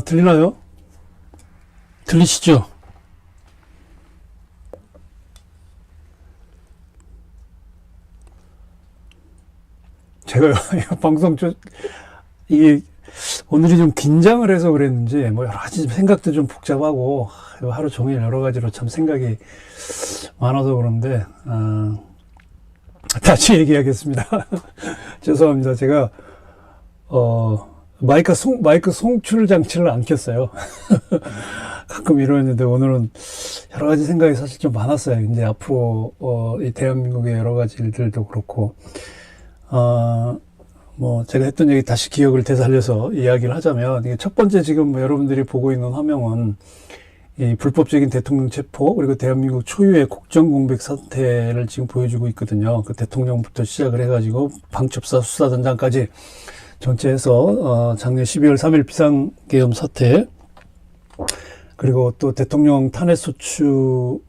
들리나요? 들리시죠? 제가 방송 이게 오늘이 좀 긴장을 해서 그랬는지 뭐 여러 가지 생각도 좀 복잡하고 하루 종일 여러 가지로 참 생각이 많아서 그런데 다시 얘기하겠습니다. 죄송합니다. 제가 마이크 송출 장치를 안 켰어요. 가끔 이러는데 오늘은 여러 가지 생각이 사실 좀 많았어요. 이제 앞으로 이 대한민국의 여러 가지 일들도 그렇고 뭐 제가 했던 얘기 다시 기억을 되살려서 이야기를 하자면, 이게 첫 번째 지금 뭐 여러분들이 보고 있는 화면은 이 불법적인 대통령 체포 그리고 대한민국 초유의 국정 공백 사태를 지금 보여주고 있거든요. 그 대통령부터 시작을 해가지고 방첩사 수사단장까지 전체해서 작년 12월 3일 비상계엄 사태, 그리고 또 대통령 탄핵 소추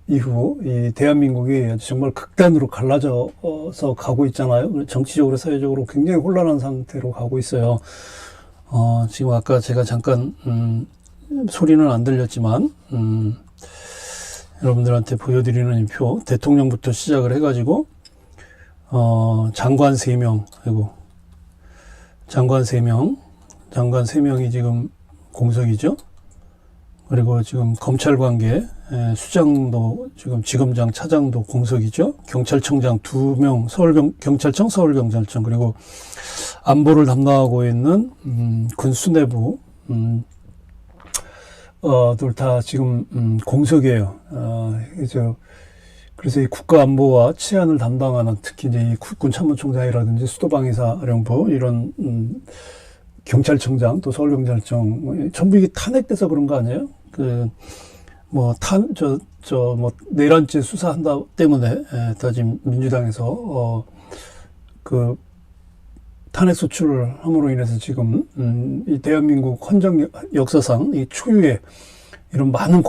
이후 이 대한민국이 정말 극단으로 갈라져서 가고 있잖아요. 정치적으로 사회적으로 굉장히 혼란한 상태로 가고 있어요. 지금 아까 제가 잠깐 소리는 안 들렸지만 여러분들한테 보여드리는 이 표, 대통령부터 시작을 해가지고 장관 3명, 그리고 장관 3명이 지금 공석이죠. 그리고 지금 검찰 관계, 수장도 지금 지검장, 차장도 공석이죠. 경찰청장 2명, 서울경찰청, 서울경찰청, 그리고 안보를 담당하고 있는 군 수뇌부 둘 다 지금 공석이에요. 그래서 이 국가안보와 치안을 담당하는, 특히 이제 이 군참모총장이라든지 수도방위사령부 이런 경찰청장, 또 서울경찰청 전부 이게 탄핵돼서 그런 거 아니에요? 뭐 내란죄 수사한다 때문에 다 지금 민주당에서 그 탄핵 소추를 함으로 인해서 지금 이 대한민국 헌정 역사상 이 초유의 이런 많은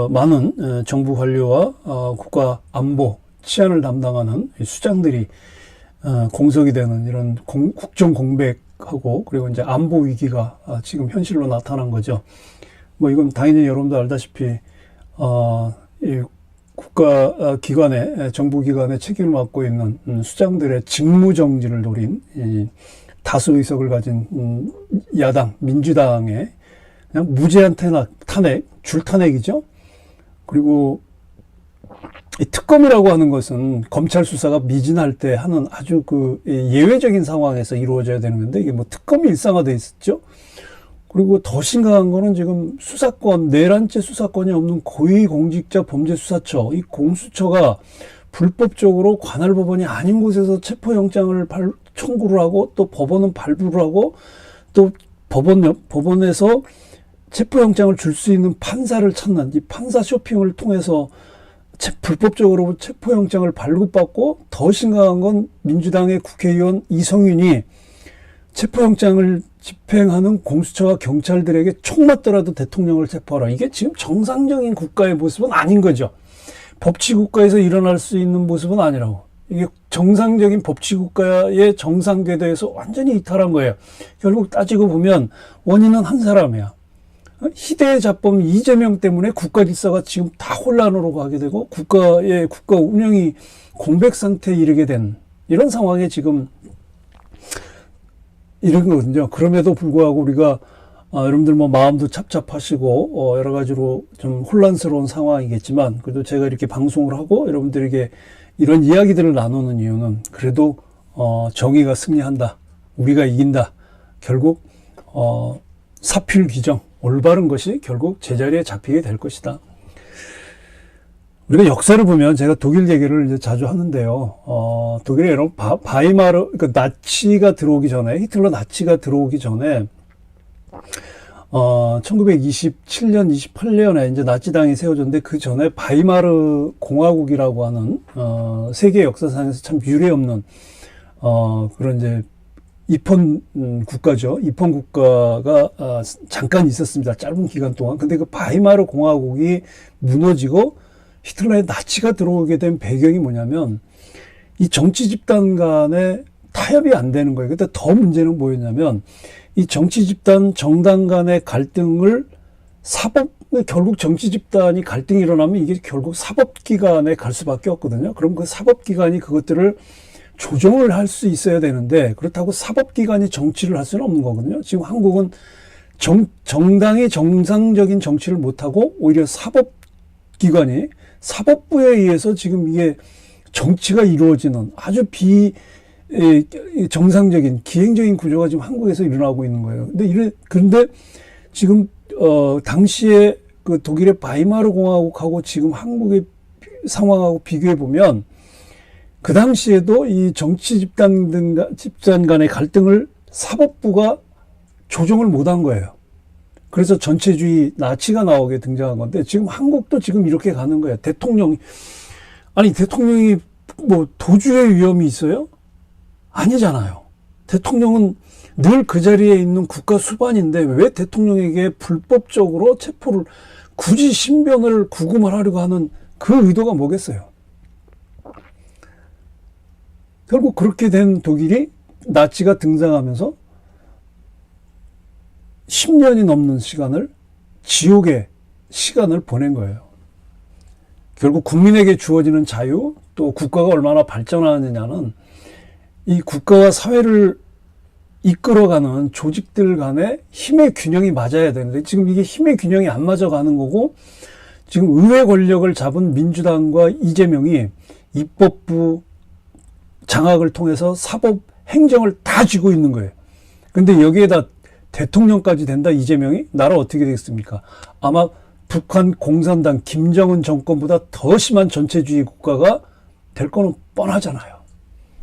많은 정부 관료와 국가 안보 치안을 담당하는 이 수장들이 공석이 되는 이런 국정 공백하고, 그리고 이제 안보 위기가 지금 현실로 나타난 거죠. 뭐 이건 당연히 여러분도 알다시피 이 국가 기관에, 정부 기관에 책임을 맡고 있는 수장들의 직무 정지를 노린 이 다수 의석을 가진 야당 민주당의 그냥 무제한 탄핵, 줄탄핵이죠. 그리고 이 특검이라고 하는 것은 검찰 수사가 미진할 때 하는 아주 그 예외적인 상황에서 이루어져야 되는 건데, 이게 뭐 특검이 일상화돼 있었죠. 그리고 더 심각한 거는 지금 수사권, 내란죄 수사권이 없는 고위공직자 범죄수사처, 이 공수처가 불법적으로 관할 법원이 아닌 곳에서 체포영장을 청구를 하고, 또 법원은 발부를 하고, 또 법원에서 체포영장을 줄 수 있는 판사를 찾는 이 판사 쇼핑을 통해서 불법적으로 체포영장을 발급받고, 더 심각한 건 민주당의 국회의원 이성윤이 체포영장을 집행하는 공수처와 경찰들에게 총 맞더라도 대통령을 체포하라. 이게 지금 정상적인 국가의 모습은 아닌 거죠. 법치국가에서 일어날 수 있는 모습은 아니라고. 이게 정상적인 법치국가의 정상 궤도에서 완전히 이탈한 거예요. 결국 따지고 보면 원인은 한 사람이야. 희대의 자범 이재명 때문에 국가 질서가 지금 다 혼란으로 가게 되고, 국가 운영이 공백 상태에 이르게 된 이런 상황에 지금 이런 거거든요. 그럼에도 불구하고 우리가 여러분들 뭐 마음도 착잡하시고 여러 가지로 좀 혼란스러운 상황이겠지만, 그래도 제가 이렇게 방송을 하고 여러분들에게 이런 이야기들을 나누는 이유는, 그래도 정의가 승리한다, 우리가 이긴다, 결국 사필 규정, 올바른 것이 결국 제자리에 잡히게 될 것이다. 우리가 역사를 보면, 제가 독일 얘기를 이제 자주 하는데요. 독일에 여러분 바이마르, 그러니까 나치가 들어오기 전에, 히틀러 나치가 들어오기 전에 1927년, 28년에 이제 나치당이 세워졌는데, 그 전에 바이마르 공화국이라고 하는 세계 역사상에서 참 유례없는 그런 이제 입헌 국가죠. 입헌 국가가 잠깐 있었습니다. 짧은 기간 동안. 근데 그 바이마르 공화국이 무너지고 히틀러의 나치가 들어오게 된 배경이 뭐냐면, 이 정치 집단 간의 타협이 안 되는 거예요. 근데 더 문제는 뭐였냐면 이 정치 집단, 정당 간의 갈등을 결국 정치 집단이 갈등이 일어나면 이게 결국 사법기관에 갈 수밖에 없거든요. 그럼 그 사법기관이 그것들을 조정을 할 수 있어야 되는데 그렇다고 사법기관이 정치를 할 수는 없는 거거든요. 지금 한국은 정당이 정상적인 정치를 못하고 오히려 사법기관이 사법부에 의해서 지금 이게 정치가 이루어지는 아주 정상적인 기행적인 구조가 지금 한국에서 일어나고 있는 거예요. 그런데 지금 당시에 그 독일의 바이마르 공화국하고 지금 한국의 상황하고 비교해 보면 그 당시에도 이 정치 집단 간의 갈등을 사법부가 조정을 못한 거예요. 그래서 전체주의 나치가 나오게 등장한 건데 지금 한국도 지금 이렇게 가는 거예요. 대통령이 뭐 도주의 위험이 있어요? 아니잖아요. 대통령은 늘 그 자리에 있는 국가 수반인데 왜 대통령에게 불법적으로 체포를 굳이 신변을 구금을 하려고 하는 그 의도가 뭐겠어요? 결국 그렇게 된 독일이 나치가 등장하면서 10년이 넘는 시간을 지옥의 시간을 보낸 거예요. 결국 국민에게 주어지는 자유 또 국가가 얼마나 발전하느냐는 이 국가와 사회를 이끌어가는 조직들 간의 힘의 균형이 맞아야 되는데 지금 이게 힘의 균형이 안 맞아가는 거고 지금 의회 권력을 잡은 민주당과 이재명이 입법부 장악을 통해서 사법 행정을 다 쥐고 있는 거예요. 근데 여기에다 대통령까지 된다 이재명이 나라 어떻게 되겠습니까? 아마 북한 공산당 김정은 정권보다 더 심한 전체주의 국가가 될 거는 뻔하잖아요.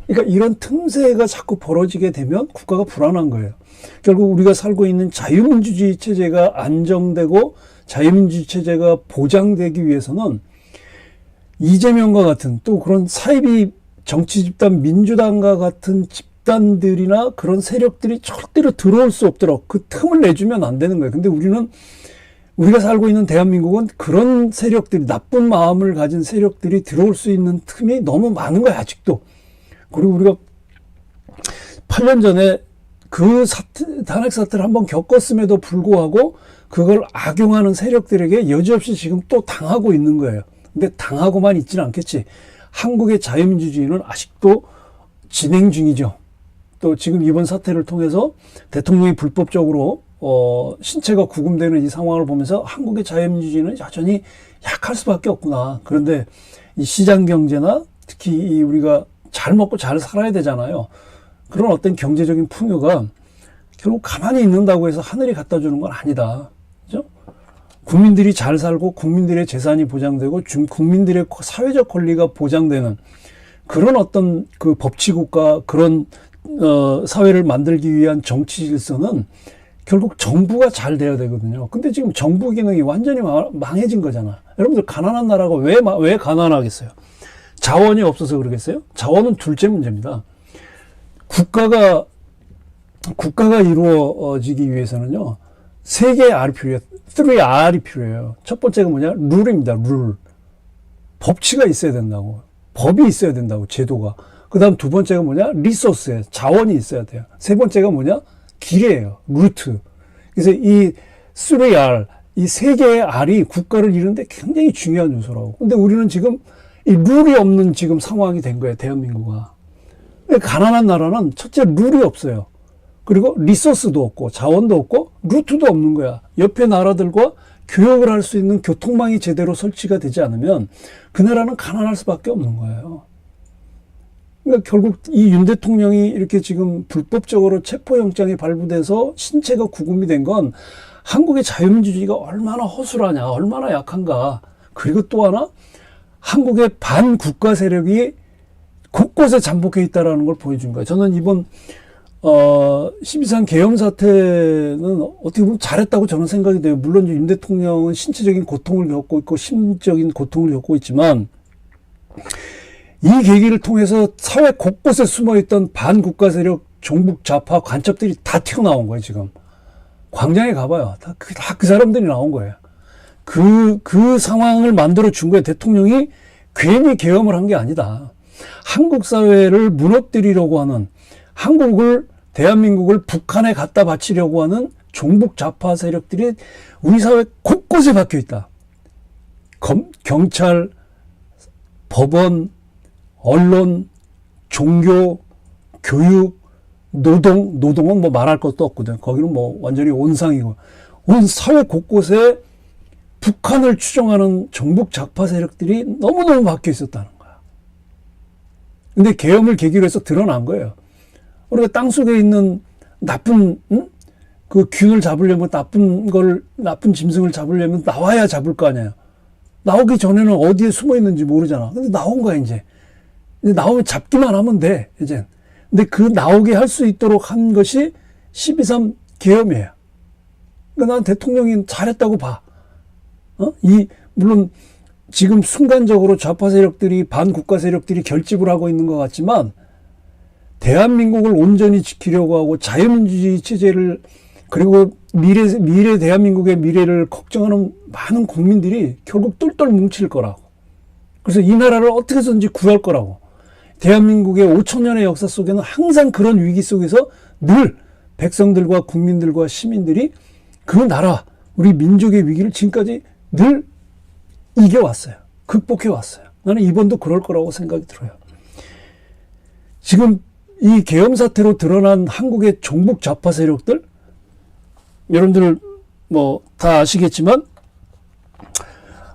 그러니까 이런 틈새가 자꾸 벌어지게 되면 국가가 불안한 거예요. 결국 우리가 살고 있는 자유민주주의 체제가 안정되고 자유민주주의 체제가 보장되기 위해서는 이재명과 같은 또 그런 사이비 정치 집단 민주당과 같은 집단들이나 그런 세력들이 절대로 들어올 수 없도록 그 틈을 내주면 안 되는 거예요. 근데 우리가 살고 있는 대한민국은 그런 세력들이 나쁜 마음을 가진 세력들이 들어올 수 있는 틈이 너무 많은 거야 아직도. 그리고 우리가 8년 전에 그 탄핵 사태를 한번 겪었음에도 불구하고 그걸 악용하는 세력들에게 여지없이 지금 또 당하고 있는 거예요. 근데 당하고만 있지는 않겠지. 한국의 자유민주주의는 아직도 진행 중이죠. 또 지금 이번 사태를 통해서 대통령이 불법적으로 신체가 구금되는 이 상황을 보면서 한국의 자유민주주의는 여전히 약할 수밖에 없구나. 그런데 이 시장 경제나 특히 우리가 잘 먹고 잘 살아야 되잖아요. 그런 어떤 경제적인 풍요가 결국 가만히 있는다고 해서 하늘이 갖다 주는 건 아니다. 그죠? 국민들이 잘 살고 국민들의 재산이 보장되고 국민들의 사회적 권리가 보장되는 그런 어떤 그 법치국가 그런 사회를 만들기 위한 정치 질서는 결국 정부가 잘 돼야 되거든요. 근데 지금 정부 기능이 완전히 망해진 거잖아. 여러분들 가난한 나라가 왜 가난하겠어요? 자원이 없어서 그러겠어요? 자원은 둘째 문제입니다. 국가가 이루어지기 위해서는요, 3개의 R이 필요해요. 3R이 필요해요. 첫 번째가 뭐냐? 룰입니다. 룰. 법치가 있어야 된다고. 법이 있어야 된다고, 제도가. 그 다음 두 번째가 뭐냐? 리소스예요. 자원이 있어야 돼요. 세 번째가 뭐냐? 길이에요. 루트. 그래서 이 3R, 이 3개의 R이 국가를 이루는데 굉장히 중요한 요소라고. 근데 우리는 지금 이 룰이 없는 지금 상황이 된 거예요, 대한민국은. 가난한 나라는 첫째 룰이 없어요. 그리고 리소스도 없고 자원도 없고 루트도 없는 거야. 옆에 나라들과 교역을 할 수 있는 교통망이 제대로 설치가 되지 않으면 그 나라는 가난할 수밖에 없는 거예요. 그러니까 결국 이 윤 대통령이 이렇게 지금 불법적으로 체포영장이 발부돼서 신체가 구금이 된 건 한국의 자유민주주의가 얼마나 허술하냐, 얼마나 약한가. 그리고 또 하나 한국의 반국가 세력이 곳곳에 잠복해 있다는 걸 보여준 거예요. 저는 이번 12.3 계엄 사태는 어떻게 보면 잘했다고 저는 생각이 돼요. 물론 윤 대통령은 신체적인 고통을 겪고 있고 심적인 고통을 겪고 있지만 이 계기를 통해서 사회 곳곳에 숨어있던 반국가 세력, 종북 좌파 간첩들이 다 튀어나온 거예요. 지금 광장에 가봐요. 다 그 사람들이 나온 거예요. 그 상황을 만들어 준 거예요. 대통령이 괜히 계엄을 한 게 아니다. 한국 사회를 무너뜨리려고 하는 대한민국을 북한에 갖다 바치려고 하는 종북 좌파 세력들이 우리 사회 곳곳에 박혀 있다. 경찰, 법원, 언론, 종교, 교육, 노동은 뭐 말할 것도 없거든. 거기는 뭐 완전히 온상이고, 온 사회 곳곳에 북한을 추종하는 종북 좌파 세력들이 너무너무 박혀 있었다는 거야. 근데 계엄을 계기로 해서 드러난 거예요. 우리가 땅속에 있는 나쁜, 그 균을 잡으려면 나쁜 짐승을 잡으려면 나와야 잡을 거 아니에요. 나오기 전에는 어디에 숨어 있는지 모르잖아. 근데 나온 거야, 이제. 나오면 잡기만 하면 돼, 이제. 근데 그 나오게 할 수 있도록 한 것이 12.3 계엄이에요. 그러니까 난 대통령이 잘했다고 봐. 물론 지금 순간적으로 좌파 세력들이, 반국가 세력들이 결집을 하고 있는 것 같지만, 대한민국을 온전히 지키려고 하고 자유민주주의 체제를, 그리고 미래 대한민국의 미래를 걱정하는 많은 국민들이 결국 똘똘 뭉칠 거라고. 그래서 이 나라를 어떻게 해서든지 구할 거라고. 대한민국의 5천년의 역사 속에는 항상 그런 위기 속에서 늘 백성들과 국민들과 시민들이 그 나라, 우리 민족의 위기를 지금까지 늘 이겨왔어요. 극복해왔어요. 나는 이번도 그럴 거라고 생각이 들어요. 지금 이 계엄 사태로 드러난 한국의 종북 좌파 세력들, 여러분들 뭐 다 아시겠지만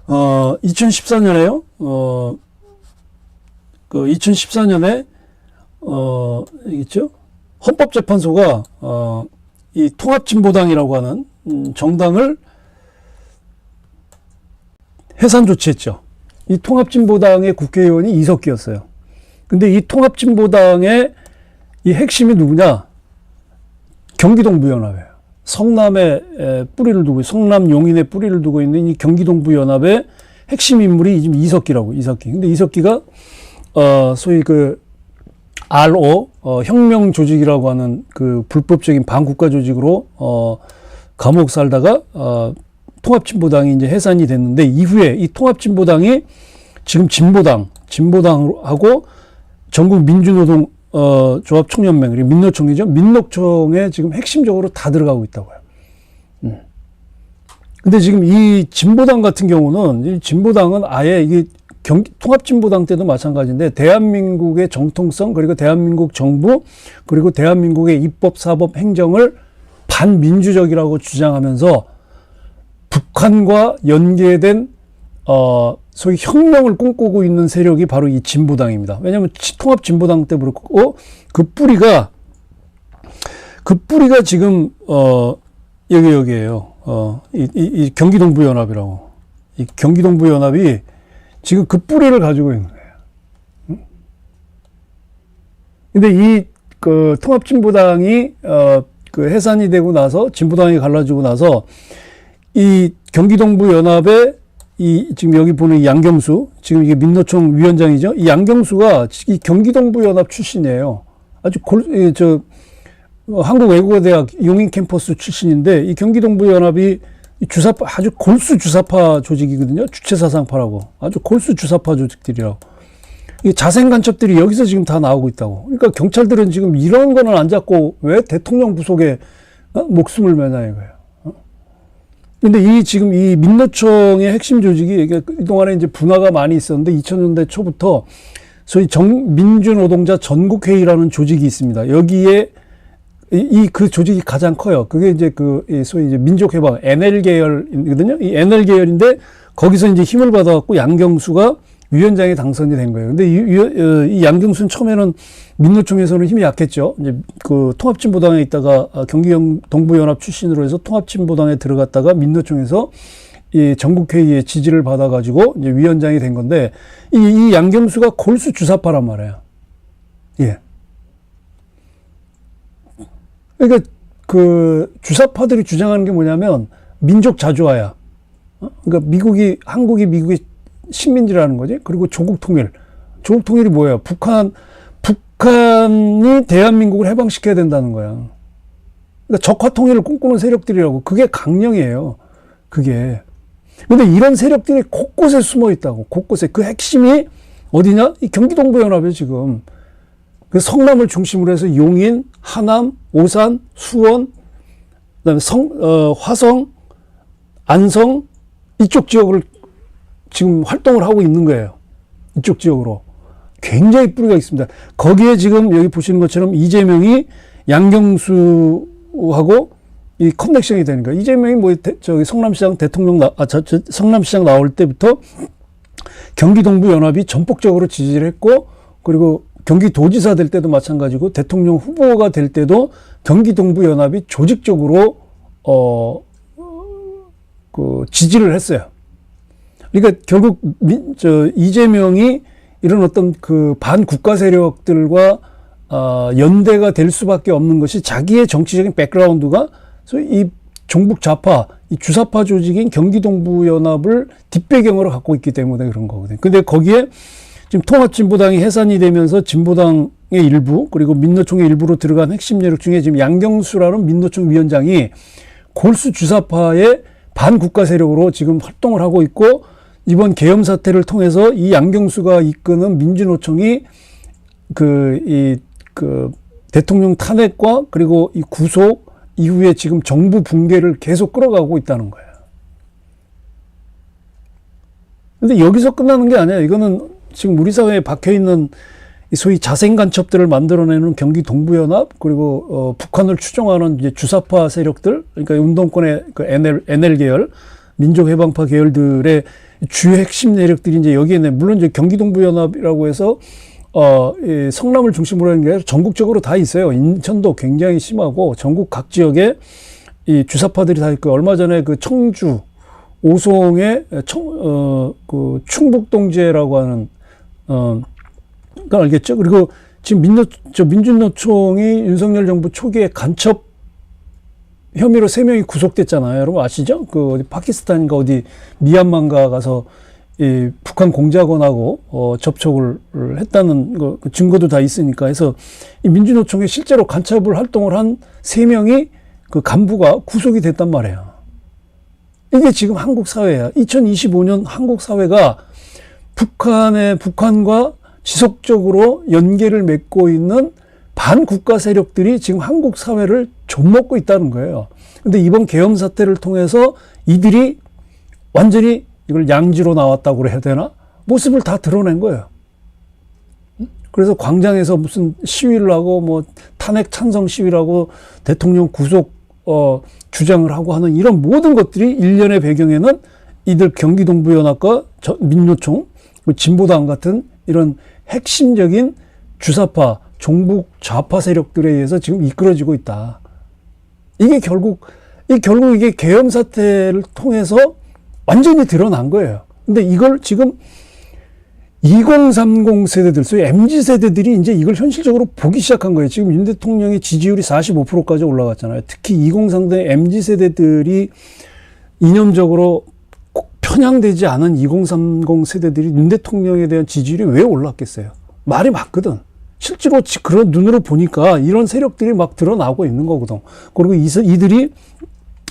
2014년에요. 그 2014년에 있죠. 헌법재판소가 이 통합진보당이라고 하는 정당을 해산 조치했죠. 이 통합진보당의 국회의원이 이석기였어요. 근데 이 통합진보당의 이 핵심이 누구냐? 경기동부연합이에요. 성남에 뿌리를 두고, 성남 용인에 뿌리를 두고 있는 이 경기동부연합의 핵심 인물이 지금 이석기라고, 이석기. 근데 이석기가, 소위 그, RO, 혁명 조직이라고 하는 그 불법적인 반국가 조직으로, 감옥 살다가, 통합진보당이 이제 해산이 됐는데, 이후에 이 통합진보당이 지금 진보당하고 전국민주노동 조합총연맹, 그리고 민노총이죠. 민노총에 지금 핵심적으로 다 들어가고 있다고요. 근데 지금 이 진보당 같은 경우는, 이 진보당은 아예 이게 통합진보당 때도 마찬가지인데, 대한민국의 정통성, 그리고 대한민국 정부, 그리고 대한민국의 입법, 사법, 행정을 반민주적이라고 주장하면서 북한과 연계된 소위 혁명을 꿈꾸고 있는 세력이 바로 이 진보당입니다. 왜냐하면 통합진보당 때 그렇고, 그 뿌리가 지금 여기에요. 이 경기동부연합이라고. 이 경기동부연합이 지금 그 뿌리를 가지고 있는 거예요. 근데 이 그 통합진보당이 그 해산이 되고 나서, 진보당이 갈라지고 나서 이 경기동부연합의 지금 여기 보는 양경수, 지금 이게 민노총 위원장이죠. 이 양경수가 이 경기동부연합 출신이에요. 아주 한국외국어대학 용인 캠퍼스 출신인데, 이 경기동부연합이 아주 골수 주사파 조직이거든요. 주체사상파라고. 아주 골수 주사파 조직들이라고. 이 자생 간첩들이 여기서 지금 다 나오고 있다고. 그러니까 경찰들은 지금 이런 거는 안 잡고 왜 대통령 부속에 목숨을 매냐 이거예요. 근데 지금 이 민노총의 핵심 조직이 그동안에 이제 분화가 많이 있었는데 2000년대 초부터 소위 민주노동자 전국회의라는 조직이 있습니다. 여기에 그 조직이 가장 커요. 그게 이제 소위 이제 민족해방 NL 계열이거든요. 이 NL 계열인데 거기서 이제 힘을 받아갖고 양경수가 위원장에 당선이 된 거예요. 근데 이 양경수는 처음에는 민노총에서는 힘이 약했죠. 이제 그 통합진보당에 있다가 경기동부연합 출신으로 해서 통합진보당에 들어갔다가 민노총에서 이 전국회의에 지지를 받아가지고 이제 위원장이 된 건데, 이 양경수가 골수 주사파란 말이에요. 예. 그러니까 그 주사파들이 주장하는 게 뭐냐면 민족 자주화야. 그러니까 한국이 미국의 식민지라는 거지. 그리고 조국 통일. 조국 통일이 뭐예요? 북한이 대한민국을 해방시켜야 된다는 거야. 그러니까 적화 통일을 꿈꾸는 세력들이라고. 그게 강령이에요. 그게. 근데 이런 세력들이 곳곳에 숨어 있다고. 곳곳에. 그 핵심이 어디냐? 이 경기동부연합이에요, 지금. 그 성남을 중심으로 해서 용인, 하남, 오산, 수원, 그다음에 화성, 안성 이쪽 지역을 지금 활동을 하고 있는 거예요. 이쪽 지역으로. 굉장히 뿌리가 있습니다. 거기에 지금 여기 보시는 것처럼 이재명이 양경수하고 이 커넥션이 되는 거예요. 이재명이 저기 성남시장 성남시장 나올 때부터 경기동부연합이 전폭적으로 지지를 했고, 그리고 경기도지사 될 때도 마찬가지고 대통령 후보가 될 때도 경기동부연합이 조직적으로 지지를 했어요. 그러니까 결국 이재명이 이런 어떤 그 반국가 세력들과 연대가 될 수밖에 없는 것이 자기의 정치적인 백그라운드가 이 종북 좌파, 이 주사파 조직인 경기동부연합을 뒷배경으로 갖고 있기 때문에 그런 거거든요. 근데 거기에 지금 통합진보당이 해산이 되면서 진보당의 일부, 그리고 민노총의 일부로 들어간 핵심 세력 중에 지금 양경수라는 민노총 위원장이 골수 주사파의 반국가 세력으로 지금 활동을 하고 있고, 이번 계엄 사태를 통해서 이 양경수가 이끄는 민주노총이 대통령 탄핵과 그리고 이 구속 이후에 지금 정부 붕괴를 계속 끌어가고 있다는 거예요. 근데 여기서 끝나는 게 아니야. 이거는 지금 우리 사회에 박혀있는 소위 자생 간첩들을 만들어내는 경기 동부연합, 그리고 북한을 추종하는 이제 주사파 세력들, 그러니까 운동권의 그 NL 계열, 민족해방파 계열들의 주요 핵심 세력들이 이제 여기에 물론 이제 경기 동부연합이라고 해서 이 성남을 중심으로 하는 게 아니라 전국적으로 다 있어요. 인천도 굉장히 심하고 전국 각 지역에 이 주사파들이 다 있고, 얼마 전에 그 청주 오송의 그 충북동제라고 하는 그러니까 알겠죠? 그리고 지금 민주노총이 윤석열 정부 초기에 간첩 혐의로 3명이 구속됐잖아요. 여러분 아시죠? 그 어디 파키스탄인가 어디 미얀마인가 가서 이 북한 공작원하고 접촉을 했다는 거 그 증거도 다 있으니까 해서 이 민주노총에 실제로 간첩을 활동을 한 3명이 그 간부가 구속이 됐단 말이에요. 이게 지금 한국 사회야. 2025년 한국 사회가 북한과 지속적으로 연계를 맺고 있는 반국가 세력들이 지금 한국 사회를 좀먹고 있다는 거예요. 근데 이번 계엄 사태를 통해서 이들이 완전히 이걸 양지로 나왔다고 해야 되나? 모습을 다 드러낸 거예요. 그래서 광장에서 무슨 시위를 하고 뭐 탄핵 찬성 시위를 하고 대통령 구속 주장을 하고 하는 이런 모든 것들이 일련의 배경에는 이들 경기동부연합과 민노총, 진보당 같은 이런 핵심적인 주사파, 종북 좌파 세력들에 의해서 지금 이끌어지고 있다. 이게 결국 이게 계엄 사태를 통해서 완전히 드러난 거예요. 근데 이걸 지금 2030 세대들, 소위 MZ 세대들이 이제 이걸 현실적으로 보기 시작한 거예요. 지금 윤 대통령의 지지율이 45%까지 올라갔잖아요. 특히 2030 MZ 세대들이 이념적으로 편향되지 않은 2030 세대들이 윤 대통령에 대한 지지율이 왜 올랐겠어요? 말이 맞거든. 실제로 그런 눈으로 보니까 이런 세력들이 막 드러나고 있는 거거든. 그리고 이들이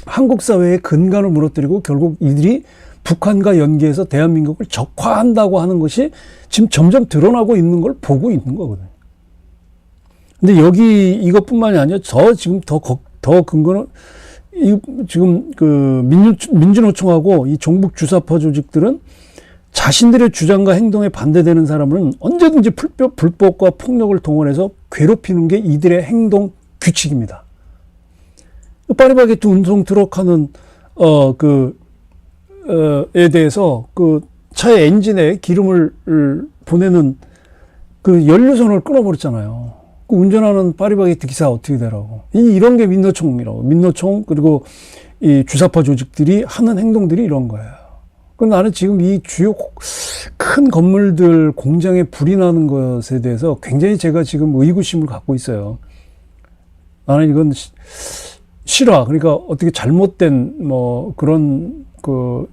한국 사회의 근간을 무너뜨리고 결국 이들이 북한과 연계해서 대한민국을 적화한다고 하는 것이 지금 점점 드러나고 있는 걸 보고 있는 거거든요. 근데 여기 이것뿐만이 아니라 지금 더 근거는 지금 그 민주노총하고 이 종북 주사파 조직들은 자신들의 주장과 행동에 반대되는 사람은 언제든지 불법과 폭력을 동원해서 괴롭히는 게 이들의 행동 규칙입니다. 파리바게뜨 운송 트럭하는 에 대해서 그 차의 엔진에 기름을 보내는 그 연료선을 끊어버렸잖아요. 그 운전하는 파리바게뜨 기사 어떻게 되라고? 이런 게 민노총이라고. 민노총 그리고 이 주사파 조직들이 하는 행동들이 이런 거예요. 그럼 나는 지금 이 주요 큰 건물들 공장에 불이 나는 것에 대해서 굉장히 제가 지금 의구심을 갖고 있어요. 나는 이건 실화, 그러니까 어떻게 잘못된 뭐 그런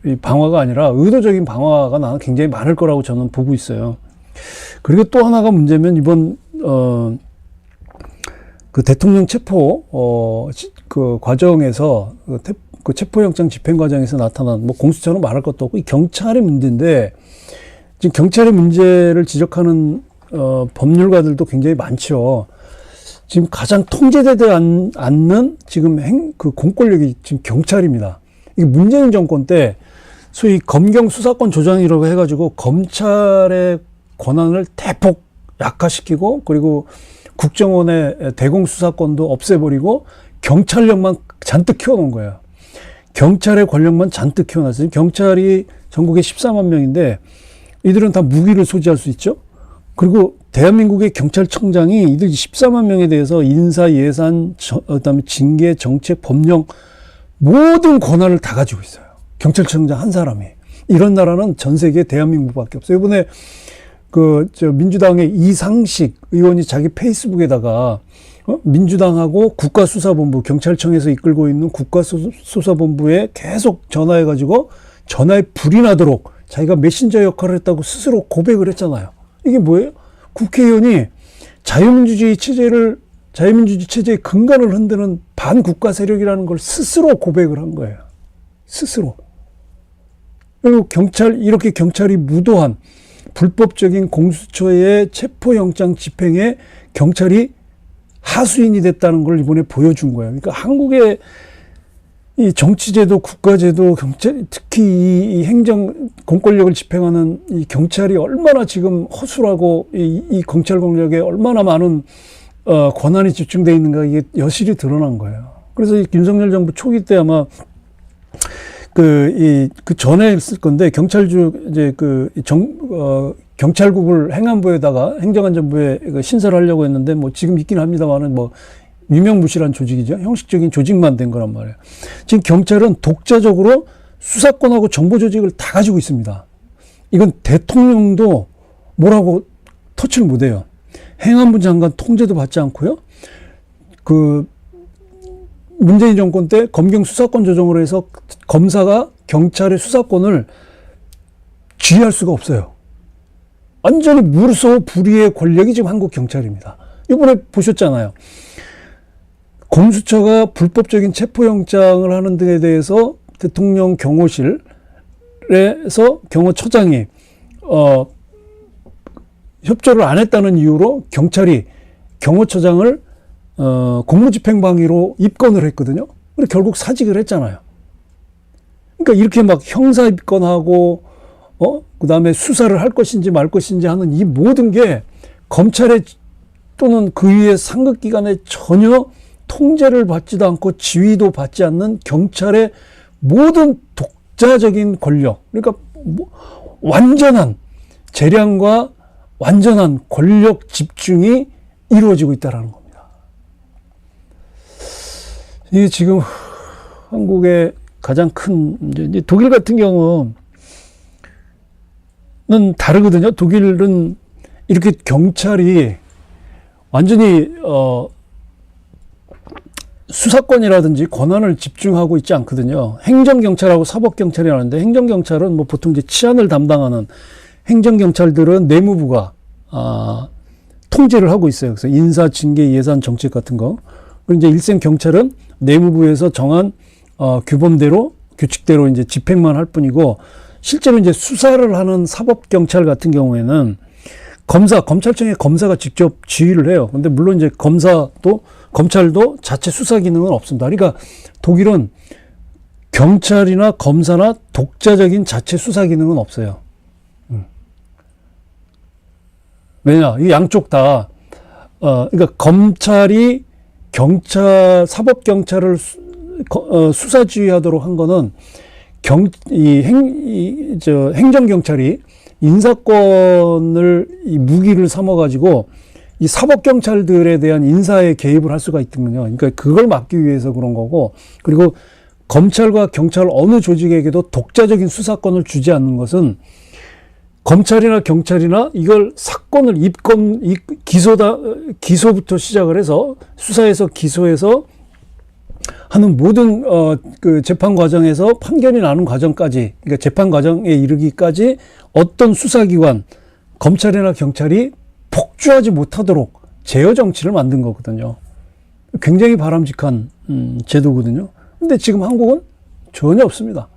이 방화가 아니라 의도적인 방화가 나는 굉장히 많을 거라고 저는 보고 있어요. 그리고 또 하나가 문제면 이번 그 대통령 체포 그 과정에서 그 체포영장 집행 과정에서 나타난 뭐 공수처는 말할 것도 없고 이 경찰의 문제인데, 지금 경찰의 문제를 지적하는 법률가들도 굉장히 많죠. 지금 가장 통제되지 않는 지금 그 공권력이 지금 경찰입니다. 이게 문재인 정권 때 소위 검경 수사권 조정이라고 해가지고 검찰의 권한을 대폭 약화시키고 그리고 국정원의 대공 수사권도 없애버리고 경찰력만 잔뜩 키워놓은 거예요. 경찰의 권력만 잔뜩 키워놨어요. 경찰이 전국에 14만 명인데 이들은 다 무기를 소지할 수 있죠. 그리고 대한민국의 경찰청장이 이들 14만 명에 대해서 인사, 예산, 그다음에 징계, 정책, 법령 모든 권한을 다 가지고 있어요. 경찰청장 한 사람이. 이런 나라는 전 세계 대한민국밖에 없어요. 이번에 민주당의 이상식 의원이 자기 페이스북에다가 민주당하고 국가수사본부, 경찰청에서 이끌고 있는 국가수사본부에 계속 전화해가지고 전화에 불이 나도록 자기가 메신저 역할을 했다고 스스로 고백을 했잖아요. 이게 뭐예요? 국회의원이 자유민주주의 체제의 근간을 흔드는 반국가 세력이라는 걸 스스로 고백을 한 거예요. 스스로. 그리고 이렇게 경찰이 무도한 불법적인 공수처의 체포영장 집행에 경찰이 하수인이 됐다는 걸 이번에 보여준 거예요. 그러니까 한국의 이 정치제도, 국가제도, 경찰, 특히 이 행정, 공권력을 집행하는 이 경찰이 얼마나 지금 허술하고 이 경찰 권력에 얼마나 많은 권한이 집중되어 있는가 이게 여실히 드러난 거예요. 그래서 이 윤석열 정부 초기 때 아마 그 전에 했을 건데 경찰국을 행안부에다가 행정안전부에 신설을 하려고 했는데 뭐 지금 있긴 합니다만은 뭐 유명무실한 조직이죠. 형식적인 조직만 된 거란 말이에요. 지금 경찰은 독자적으로 수사권하고 정보 조직을 다 가지고 있습니다. 이건 대통령도 뭐라고 터치를 못해요. 행안부 장관 통제도 받지 않고요. 문재인 정권 때 검경 수사권 조정으로 해서 검사가 경찰의 수사권을 지휘할 수가 없어요. 완전히 무소불위의 권력이 지금 한국 경찰입니다. 이번에 보셨잖아요. 공수처가 불법적인 체포영장을 하는 등에 대해서 대통령 경호실에서 경호처장이 협조를 안 했다는 이유로 경찰이 경호처장을 공무집행방해로 입건을 했거든요. 그리고 결국 사직을 했잖아요. 그러니까 이렇게 막 형사 입건하고 그 다음에 수사를 할 것인지 말 것인지 하는 이 모든 게 검찰의 또는 그 위의 상급기관의 전혀 통제를 받지도 않고 지휘도 받지 않는 경찰의 모든 독자적인 권력, 그러니까 완전한 재량과 완전한 권력 집중이 이루어지고 있다는 겁니다. 이게 지금 한국의 가장 큰 문제. 독일 같은 경우는 다르거든요. 독일은 이렇게 경찰이 완전히 수사권이라든지 권한을 집중하고 있지 않거든요. 행정경찰하고 사법경찰이라는데 행정경찰은 뭐 보통 이제 치안을 담당하는 행정경찰들은 내무부가 통제를 하고 있어요. 그래서 인사, 징계, 예산, 정책 같은 거. 그리고 이제 일선경찰은 내무부에서 정한 규범대로 규칙대로 이제 집행만 할 뿐이고 실제로 이제 수사를 하는 사법경찰 같은 경우에는 검찰청의 검사가 직접 지휘를 해요. 근데 물론 이제 검찰도 자체 수사 기능은 없습니다. 그러니까 독일은 경찰이나 검사나 독자적인 자체 수사 기능은 없어요. 왜냐? 이 양쪽 다, 그러니까 검찰이 사법경찰을 수사 지휘하도록 한 거는 행정경찰이 인사권을 무기를 삼아가지고 이 사법경찰들에 대한 인사에 개입을 할 수가 있거든요. 그러니까 그걸 막기 위해서 그런 거고, 그리고 검찰과 경찰 어느 조직에게도 독자적인 수사권을 주지 않는 것은 검찰이나 경찰이나 이걸 사건을 기소부터 시작을 해서 수사해서 기소해서 하는 모든 그 재판 과정에서 판결이 나는 과정까지, 그러니까 재판 과정에 이르기까지 어떤 수사기관, 검찰이나 경찰이 폭주하지 못하도록 제어 정치를 만든 거거든요. 굉장히 바람직한 제도거든요. 근데 지금 한국은 전혀 없습니다.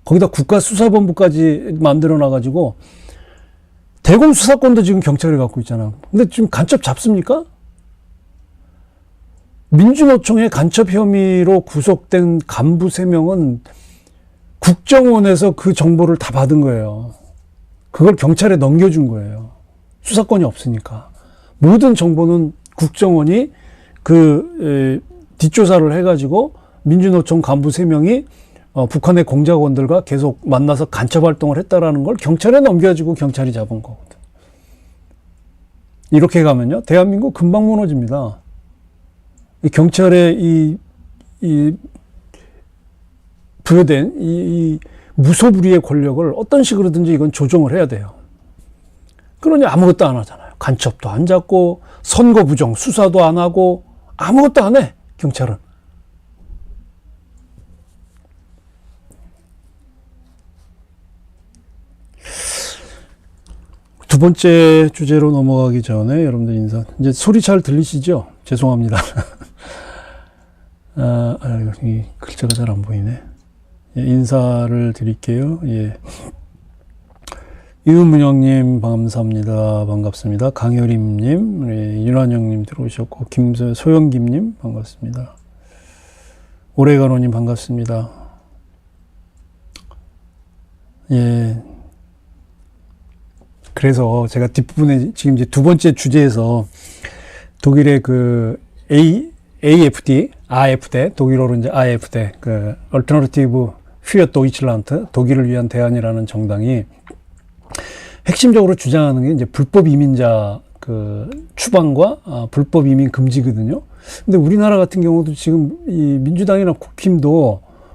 거기다 국가수사본부까지 만들어 놔가지고 대검 수사권도 지금 경찰이 갖고 있잖아. 근데 지금 간첩 잡습니까? 민주노총의 간첩 혐의로 구속된 간부 3명은 국정원에서 그 정보를 다 받은 거예요. 그걸 경찰에 넘겨준 거예요. 수사권이 없으니까. 모든 정보는 국정원이 뒷조사를 해가지고 민주노총 간부 3명이 북한의 공작원들과 계속 만나서 간첩 활동을 했다라는 걸 경찰에 넘겨가지고 경찰이 잡은 거거든. 이렇게 가면요, 대한민국 금방 무너집니다. 이 경찰의 부여된 이 무소불위의 권력을 어떤 식으로든지 이건 조정을 해야 돼요. 그러니 아무것도 안 하잖아요. 간첩도 안 잡고, 선거 부정 수사도 안 하고, 아무것도 안 해, 경찰은. 두 번째 주제로 넘어가기 전에 여러분들 인사. 이제 소리 잘 들리시죠? 죄송합니다. 이 글자가 잘 안 보이네. 예, 인사를 드릴게요. 예. 이은문영님 감사합니다. 반갑습니다. 강효림님, 예, 윤환영님 들어오셨고, 소영김님 반갑습니다. 오레가노님 반갑습니다. 예. 그래서 제가 뒷부분에 지금 이제 두 번째 주제에서 독일의 AfD, 독일어로 이제 AfD, Alternative für Deutschland, 독일을 위한 대안이라는 정당이 핵심적으로 주장하는 게 이제 불법 이민자 추방과 불법 이민 금지거든요. 근데 우리나라 같은 경우도 지금 이 민주당이나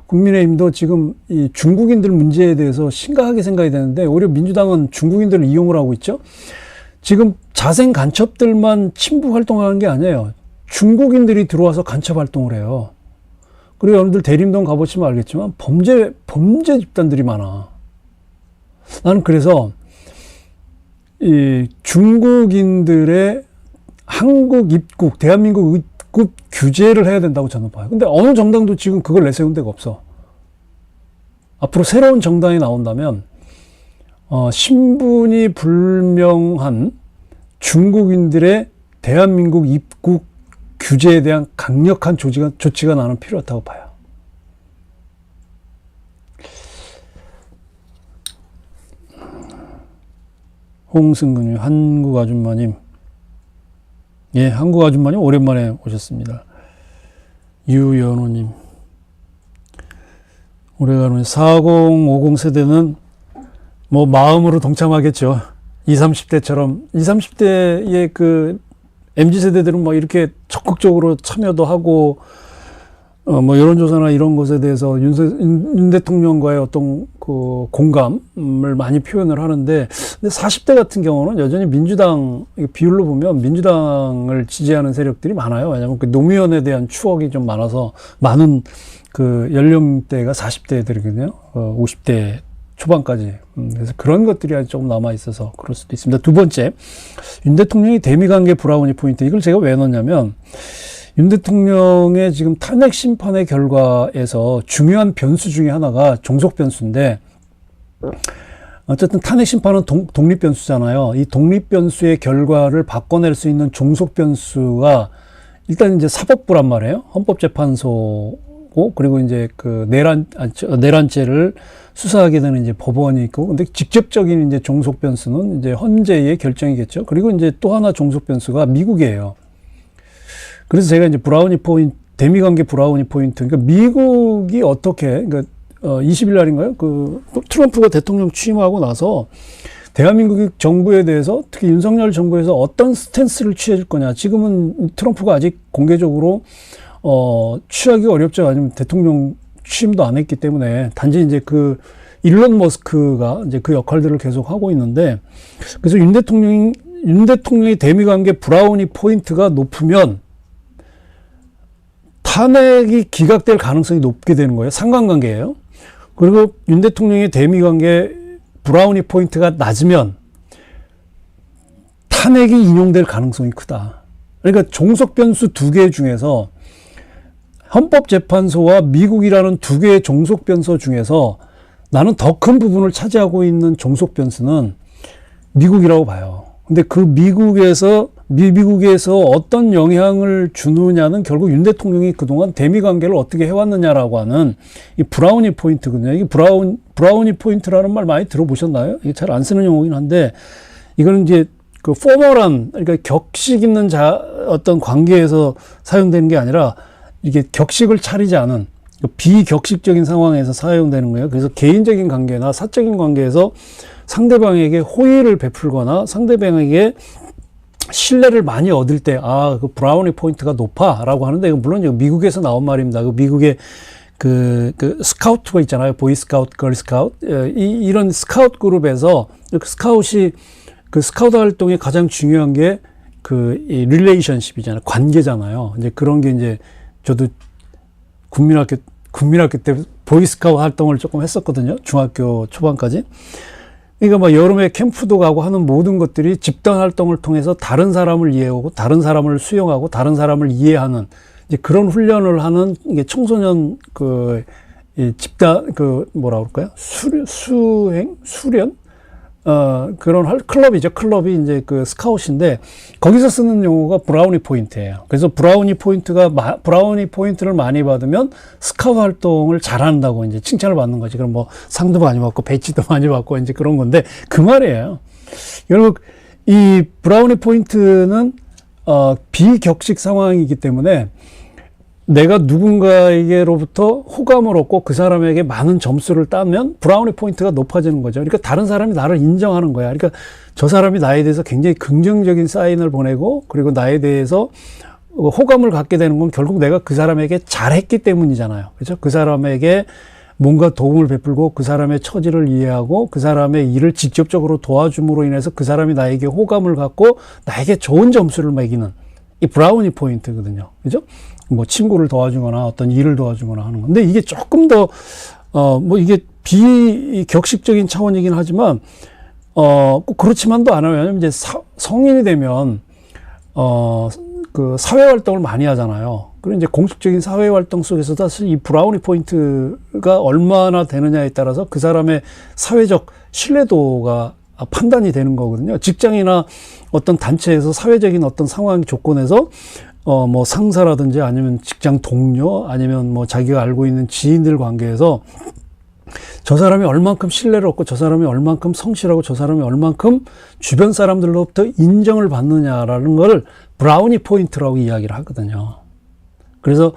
국민의힘도 지금 이 중국인들 문제에 대해서 심각하게 생각이 되는데, 오히려 민주당은 중국인들을 이용을 하고 있죠. 지금 자생 간첩들만 친북 활동하는 게 아니에요. 중국인들이 들어와서 간첩 활동을 해요. 그리고 여러분들 대림동 가보시면 알겠지만 범죄 집단들이 많아. 나는 그래서 이 중국인들의 한국 입국, 대한민국 입국 규제를 해야 된다고 저는 봐요. 근데 어느 정당도 지금 그걸 내세운 데가 없어. 앞으로 새로운 정당이 나온다면 신분이 불명한 중국인들의 대한민국 입국 규제에 대한 강력한 조치가 나는 필요하다고 봐요. 홍승근님, 한국 아줌마님. 예, 한국 아줌마님 오랜만에 오셨습니다. 유연호님. 오래가는 4050 세대는 뭐 마음으로 동참하겠죠. 20, 30대처럼 20, 30대의 MZ세대들은 뭐 이렇게 적극적으로 참여도 하고, 뭐 여론조사나 이런 것에 대해서 윤 대통령과의 어떤 공감을 많이 표현을 하는데, 근데 40대 같은 경우는 여전히 민주당, 비율로 보면 민주당을 지지하는 세력들이 많아요. 왜냐하면 노무현에 대한 추억이 좀 많아서, 많은 연령대가 40대들이거든요. 50대 초반까지. 그래서 그런 것들이 아직 조금 남아있어서 그럴 수도 있습니다. 두 번째, 윤 대통령이 대미관계 브라우니 포인트. 이걸 제가 왜 넣냐면, 윤 대통령의 지금 탄핵 심판의 결과에서 중요한 변수 중에 하나가 종속 변수인데, 어쨌든 탄핵 심판은 독립 변수잖아요. 이 독립 변수의 결과를 바꿔낼 수 있는 종속 변수가 일단 이제 사법부란 말이에요. 헌법재판소고, 그리고 이제 내란죄를 수사하게 되는 이제 법원이 있고, 근데 직접적인 이제 종속 변수는 이제 헌재의 결정이겠죠. 그리고 이제 또 하나 종속 변수가 미국이에요. 그래서 제가 이제 대미관계 브라우니 포인트. 그러니까 미국이 어떻게, 20일 날인가요? 트럼프가 대통령 취임하고 나서 대한민국 정부에 대해서, 특히 윤석열 정부에서 어떤 스탠스를 취해줄 거냐. 지금은 트럼프가 아직 공개적으로, 취하기 어렵죠. 아니면 대통령 취임도 안 했기 때문에, 단지 이제 일론 머스크가 이제 그 역할들을 계속 하고 있는데, 그래서 윤 대통령의 대미관계 브라우니 포인트가 높으면 탄핵이 기각될 가능성이 높게 되는 거예요. 상관관계예요. 그리고 윤 대통령의 대미관계 브라우니 포인트가 낮으면 탄핵이 인용될 가능성이 크다. 그러니까 종속 변수 두 개 중에서 헌법재판소와 미국이라는 두 개의 종속 변수 중에서 나는 더 큰 부분을 차지하고 있는 종속 변수는 미국이라고 봐요. 근데 그 미국에서 어떤 영향을 주느냐는 결국 윤 대통령이 그동안 대미 관계를 어떻게 해왔느냐라고 하는 이 브라우니 포인트거든요. 이게 브라우니 포인트라는 말 많이 들어보셨나요? 이게 잘 안 쓰는 용어긴 한데, 이거는 이제 그 포멀한, 그러니까 격식 있는 어떤 관계에서 사용되는 게 아니라 이게 격식을 차리지 않은 비격식적인 상황에서 사용되는 거예요. 그래서 개인적인 관계나 사적인 관계에서 상대방에게 호의를 베풀거나 상대방에게 신뢰를 많이 얻을 때, 그 브라우니 포인트가 높아 라고 하는데, 물론 이거 미국에서 나온 말입니다. 그 미국의 그 스카우트가 있잖아요. 보이스카우트, 걸스카우트. 이런 스카우트 그룹에서 그 스카우트 활동의 가장 중요한 게 이 릴레이션십이잖아요. 관계잖아요. 이제 그런 게 이제 저도 국민학교 때 보이스카우트 활동을 조금 했었거든요. 중학교 초반까지. 그러니까 뭐 여름에 캠프도 가고 하는 모든 것들이 집단 활동을 통해서 다른 사람을 이해하고 다른 사람을 수용하고 다른 사람을 이해하는 이제 그런 훈련을 하는 이게 청소년 이 집단 뭐라 그럴까요? 수련? 그런 클럽이죠. 클럽이 이제 그 스카웃인데 거기서 쓰는 용어가 브라우니 포인트예요. 그래서 브라우니 포인트를 많이 받으면 스카웃 활동을 잘한다고 이제 칭찬을 받는 거지. 그럼 뭐 상도 많이 받고 배지도 많이 받고 이제 그런 건데 그 말이에요. 결국 이 브라우니 포인트는 비격식 상황이기 때문에 내가 누군가에게로부터 호감을 얻고 그 사람에게 많은 점수를 따면 브라우니 포인트가 높아지는 거죠. 그러니까 다른 사람이 나를 인정하는 거야. 그러니까 저 사람이 나에 대해서 굉장히 긍정적인 사인을 보내고 그리고 나에 대해서 호감을 갖게 되는 건 결국 내가 그 사람에게 잘했기 때문이잖아요. 그렇죠? 그 사람에게 뭔가 도움을 베풀고 그 사람의 처지를 이해하고 그 사람의 일을 직접적으로 도와줌으로 인해서 그 사람이 나에게 호감을 갖고 나에게 좋은 점수를 매기는 이 브라우니 포인트거든요. 그죠? 뭐 친구를 도와주거나 어떤 일을 도와주거나 하는 건데 이게 조금 더 뭐 이게 비격식적인 차원이긴 하지만 꼭 그렇지만도 않아요. 왜냐면 이제 성인이 되면 그 사회 활동을 많이 하잖아요. 그리고 이제 공식적인 사회 활동 속에서 사실 이 브라우니 포인트가 얼마나 되느냐에 따라서 그 사람의 사회적 신뢰도가 판단이 되는 거거든요. 직장이나 어떤 단체에서 사회적인 어떤 상황 조건에서 뭐 상사라든지 아니면 직장 동료 아니면 뭐 자기가 알고 있는 지인들 관계에서 저 사람이 얼만큼 신뢰를 얻고 저 사람이 얼만큼 성실하고 저 사람이 얼만큼 주변 사람들로부터 인정을 받느냐라는 걸 브라우니 포인트라고 이야기를 하거든요. 그래서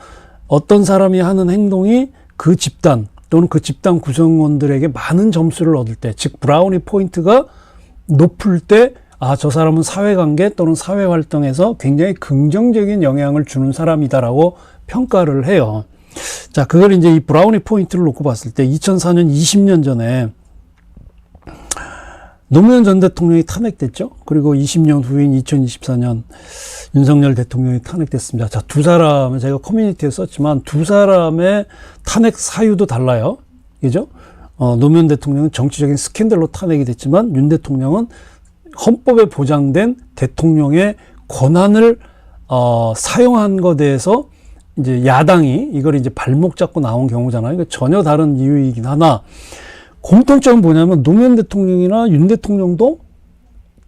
어떤 사람이 하는 행동이 그 집단 또는 그 집단 구성원들에게 많은 점수를 얻을 때, 즉 브라우니 포인트가 높을 때 저 사람은 사회관계 또는 사회활동에서 굉장히 긍정적인 영향을 주는 사람이다라고 평가를 해요. 자, 그걸 이제 이 브라우니 포인트를 놓고 봤을 때 2004년 20년 전에 노무현 전 대통령이 탄핵됐죠. 그리고 20년 후인 2024년 윤석열 대통령이 탄핵됐습니다. 자, 두 사람은 제가 커뮤니티에 썼지만 두 사람의 탄핵 사유도 달라요. 그죠? 노무현 대통령은 정치적인 스캔들로 탄핵이 됐지만 윤 대통령은 헌법에 보장된 대통령의 권한을 사용한 것에 대해서 이제 야당이 이걸 이제 발목 잡고 나온 경우잖아요. 그러니까 전혀 다른 이유이긴 하나 공통점은 뭐냐면 노무현 대통령이나 윤 대통령도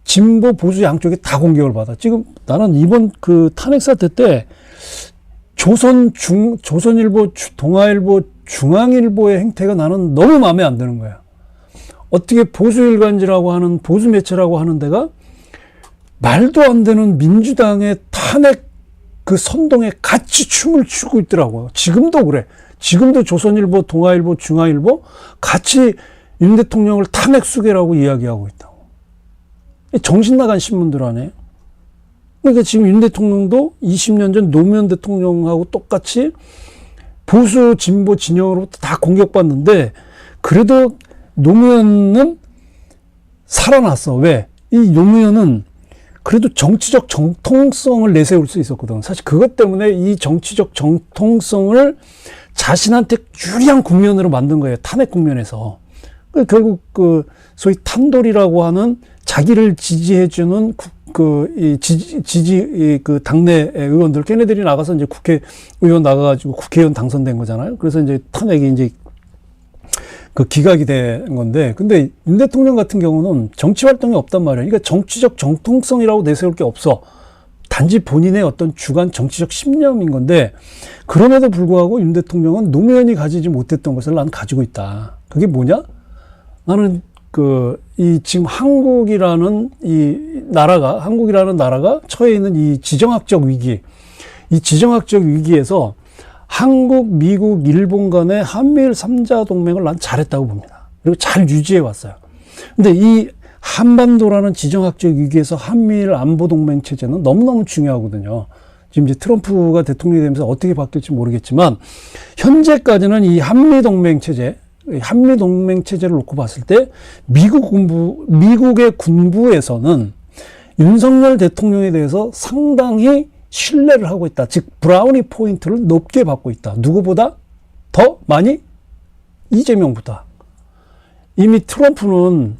진보 보수 양쪽에 다 공격을 받아. 지금 나는 이번 그 탄핵 사태 때 조선일보, 동아일보, 중앙일보의 행태가 나는 너무 마음에 안 드는 거야. 어떻게 보수일간지라고 하는 보수 매체라고 하는 데가 말도 안 되는 민주당의 탄핵 그 선동에 같이 춤을 추고 있더라고요. 지금도 그래. 지금도 조선일보, 동아일보, 중앙일보 같이 윤 대통령을 탄핵 수괴라고 이야기하고 있다고. 정신 나간 신문들 아니에요? 그러니까 지금 윤 대통령도 20년 전 노무현 대통령하고 똑같이 보수 진보 진영으로부터 다 공격받는데 그래도 노무현은 살아났어. 왜? 이 노무현은 그래도 정치적 정통성을 내세울 수 있었거든. 사실 그것 때문에 이 정치적 정통성을 자신한테 유리한 국면으로 만든 거예요. 탄핵 국면에서. 결국 그 소위 탄돌이라고 하는 자기를 지지해주는 그 당내 의원들 걔네들이 나가서 이제 국회의원 나가가지고 국회의원 당선된 거잖아요. 그래서 이제 탄핵이 이제 그 기각이 된 건데, 근데 윤 대통령 같은 경우는 정치 활동이 없단 말이에요. 그러니까 정치적 정통성이라고 내세울 게 없어. 단지 본인의 어떤 주관 정치적 신념인 건데, 그럼에도 불구하고 윤 대통령은 노무현이 가지지 못했던 것을 난 가지고 있다. 그게 뭐냐? 나는 지금 한국이라는 나라가 처해 있는 이 지정학적 위기에서 한국, 미국, 일본 간의 한미일 3자 동맹을 난 잘했다고 봅니다. 그리고 잘 유지해 왔어요. 근데 이 한반도라는 지정학적 위기에서 한미일 안보 동맹 체제는 너무너무 중요하거든요. 지금 이제 트럼프가 대통령이 되면서 어떻게 바뀔지 모르겠지만, 현재까지는 이 한미 동맹 체제를 놓고 봤을 때, 미국의 군부에서는 윤석열 대통령에 대해서 상당히 신뢰를 하고 있다. 즉, 브라우니 포인트를 높게 받고 있다. 누구보다 더 많이? 이재명보다. 이미 트럼프는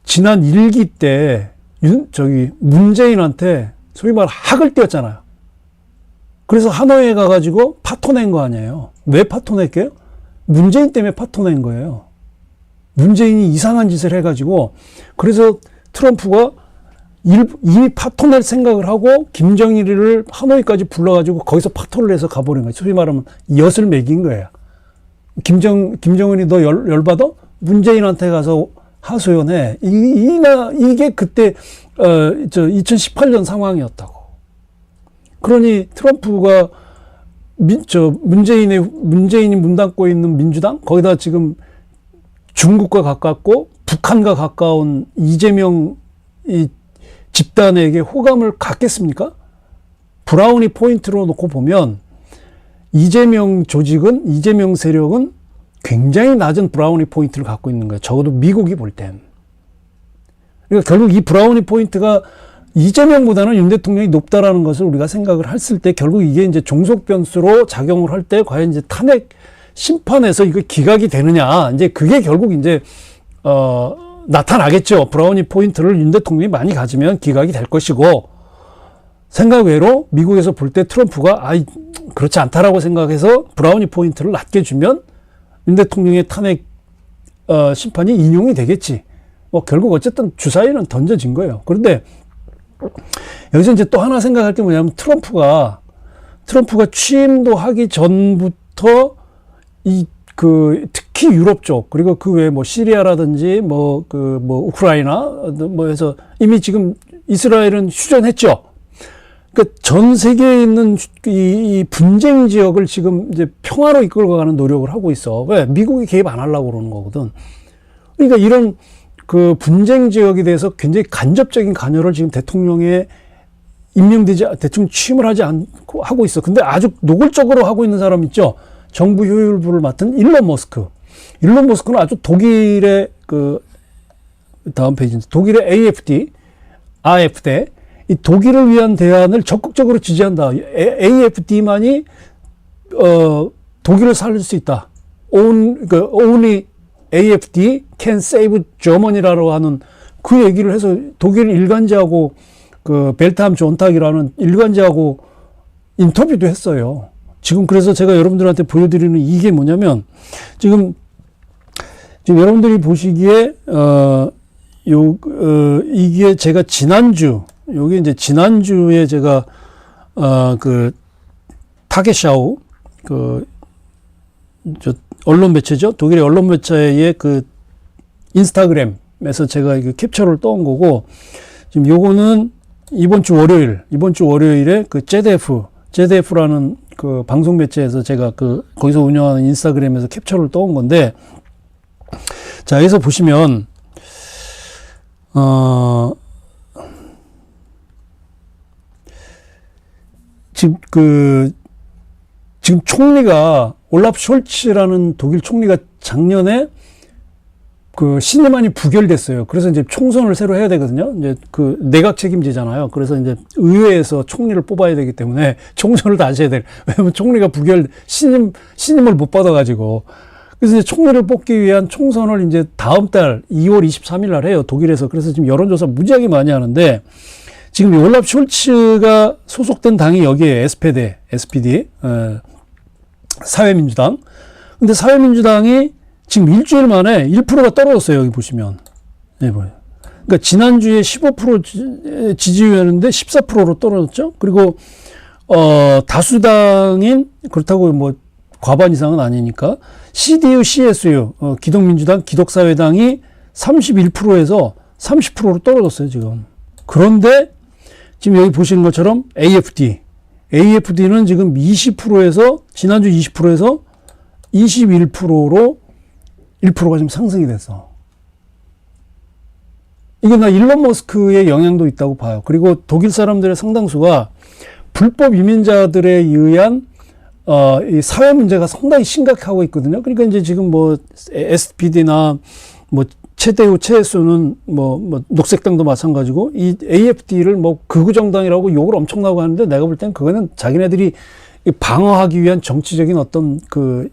지난 1기 때 문재인한테 소위 말 학을 띄웠잖아요. 그래서 하노이에 가가지고 파토낸 거 아니에요. 왜 파토냈게요? 문재인 때문에 파토낸 거예요. 문재인이 이상한 짓을 해가지고, 그래서 트럼프가 이미 파토낼 생각을 하고 김정일을 하노이까지 불러가지고 거기서 파토를 해서 가버린 거예요. 소위 말하면 엿을 먹인 거예요. 김정은이 너 열받아? 문재인한테 가서 하소연해. 이게 그때 2018년 상황이었다고. 그러니 트럼프가 문재인이 문담고 있는 민주당, 거기다 지금 중국과 가깝고 북한과 가까운 이재명 이 집단에게 호감을 갖겠습니까? 브라우니 포인트로 놓고 보면 이재명 세력은 굉장히 낮은 브라우니 포인트를 갖고 있는 거예요. 적어도 미국이 볼 땐. 그러니까 결국 이 브라우니 포인트가 이재명보다는 윤 대통령이 높다라는 것을 우리가 생각을 했을 때, 결국 이게 이제 종속 변수로 작용을 할 때 과연 이제 탄핵 심판에서 이거 기각이 되느냐, 이제 그게 결국 이제 나타나겠죠. 브라우니 포인트를 윤 대통령이 많이 가지면 기각이 될 것이고, 생각 외로 미국에서 볼 때 트럼프가 그렇지 않다라고 생각해서 브라우니 포인트를 낮게 주면 윤 대통령의 탄핵 심판이 인용이 되겠지. 결국 어쨌든 주사위는 던져진 거예요. 그런데 여기서 이제 또 하나 생각할 게 뭐냐면, 트럼프가 취임도 하기 전부터 특히 유럽 쪽, 그리고 그 외에 시리아라든지 우크라이나 해서 이미 지금 이스라엘은 휴전했죠. 그러니까 전 세계에 있는 이 분쟁 지역을 지금 이제 평화로 이끌고 가는 노력을 하고 있어. 왜? 미국이 개입 안 하려고 그러는 거거든. 그러니까 이런 분쟁 지역에 대해서 굉장히 간접적인 관여를 지금 대통령 취임을 하지 않고 하고 있어. 근데 아주 노골적으로 하고 있는 사람 있죠. 정부 효율부를 맡은 일론 머스크. 일론 머스크는 아주 독일의 다음 페이지인데, 독일의 AfD, 이 독일을 위한 대안을 적극적으로 지지한다. AfD만이 독일을 살릴 수 있다. Only AfD can save Germany라고 하는 그 얘기를 해서 독일 일간지하고 벨트함 존탁이라는 일간지하고 인터뷰도 했어요. 지금 그래서 제가 여러분들한테 보여드리는 이게 뭐냐면, 지금 여러분들이 보시기에 이게 제가 요게 이제 지난주에 제가 타겟샤우 언론 매체죠. 독일의 언론 매체의 인스타그램에서 제가 이거 캡처를 떠온 거고, 지금 요거는 이번 주 월요일에 ZDF라는 방송 매체에서 제가 거기서 운영하는 인스타그램에서 캡처를 떠온 건데, 자, 여기서 보시면, 지금 총리가, 올라프 숄츠라는 독일 총리가 작년에 신임안이 부결됐어요. 그래서 이제 총선을 새로 해야 되거든요. 이제 내각 책임제잖아요. 그래서 이제 의회에서 총리를 뽑아야 되기 때문에 총선을 다시 해야 돼. 왜냐면 총리가 신임을 못 받아가지고. 그래서 이제 총리를 뽑기 위한 총선을 이제 다음 달 2월 23일 날 해요. 독일에서. 그래서 지금 여론조사 무지하게 많이 하는데, 지금 올라프 숄츠가 소속된 당이 여기에 SPD, 사회민주당. 근데 사회민주당이 지금 일주일 만에 1%가 떨어졌어요. 여기 보시면. 네, 보여요. 그러니까 지난주에 15% 지지율이었는데 14%로 떨어졌죠. 그리고 다수당인, 그렇다고 뭐 과반 이상은 아니니까, CDU, CSU, 기독민주당, 기독사회당이 31%에서 30%로 떨어졌어요, 지금. 그런데 지금 여기 보시는 것처럼 AFD는 지금 20%에서, 지난주 20%에서 21%로 1%가 지금 상승이 됐어. 이게 나 일론 머스크의 영향도 있다고 봐요. 그리고 독일 사람들의 상당수가 불법 이민자들에 의한 이 사회 문제가 상당히 심각하고 있거든요. 그러니까 이제 지금 뭐 SPD나 뭐 최대우, 최혜수는 뭐 녹색당도 마찬가지고, 이 AFD를 뭐 극우 정당이라고 욕을 엄청나고 하는데, 내가 볼 땐 그거는 자기네들이 방어하기 위한 정치적인 어떤 그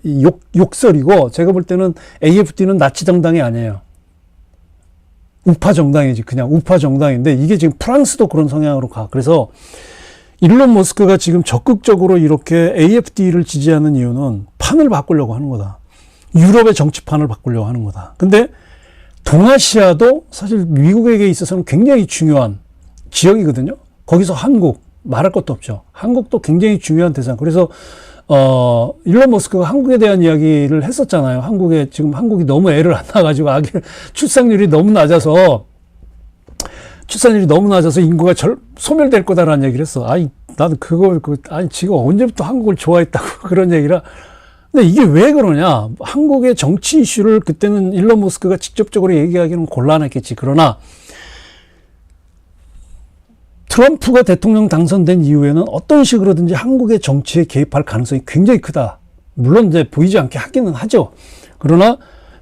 욕설이고, 제가 볼 때는 AFD는 나치 정당이 아니에요. 우파 정당이지. 그냥 우파 정당인데, 이게 지금 프랑스도 그런 성향으로 가. 그래서 일론 머스크가 지금 적극적으로 이렇게 AFD를 지지하는 이유는 판을 바꾸려고 하는 거다. 유럽의 정치판을 바꾸려고 하는 거다. 근데 동아시아도 사실 미국에게 있어서는 굉장히 중요한 지역이거든요. 거기서 한국, 말할 것도 없죠. 한국도 굉장히 중요한 대상. 그래서 일론 머스크가 한국에 대한 이야기를 했었잖아요. 지금 한국이 너무 애를 안 낳아가지고 출산율이 너무 낮아서 인구가 소멸될 거다라는 얘기를 했어. 나도 지금 언제부터 한국을 좋아했다고 그런 얘기라. 근데 이게 왜 그러냐? 한국의 정치 이슈를 그때는 일론 머스크가 직접적으로 얘기하기는 곤란했겠지. 그러나 트럼프가 대통령 당선된 이후에는 어떤 식으로든지 한국의 정치에 개입할 가능성이 굉장히 크다. 물론 이제 보이지 않게 하기는 하죠. 그러나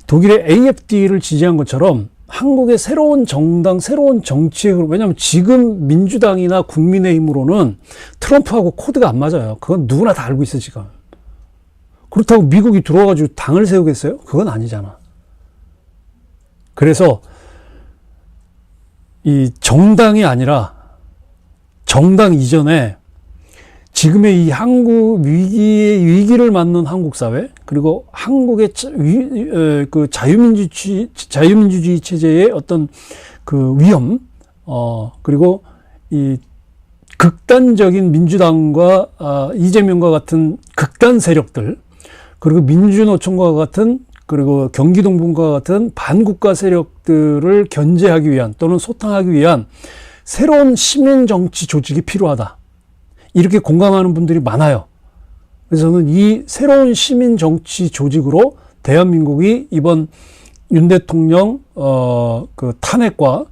독일의 AFD를 지지한 것처럼 한국의 새로운 정당, 새로운 정치에, 왜냐하면 지금 민주당이나 국민의힘으로는 트럼프하고 코드가 안 맞아요. 그건 누구나 다 알고 있어, 지금. 그렇다고 미국이 들어와가지고 당을 세우겠어요? 그건 아니잖아. 그래서 이 정당이 아니라 정당 이전에 지금의 이 한국 위기를 맞는 한국 사회, 그리고 한국의 그 자유민주주의 체제의 어떤 그 위험, 그리고 이 극단적인 민주당과 이재명과 같은 극단 세력들, 그리고 민주노총과 같은, 그리고 경기동분과 같은 반국가 세력들을 견제하기 위한 또는 소탕하기 위한 새로운 시민정치 조직이 필요하다. 이렇게 공감하는 분들이 많아요. 그래서 저는 이 새로운 시민정치 조직으로 대한민국이 이번 윤 대통령 그 탄핵과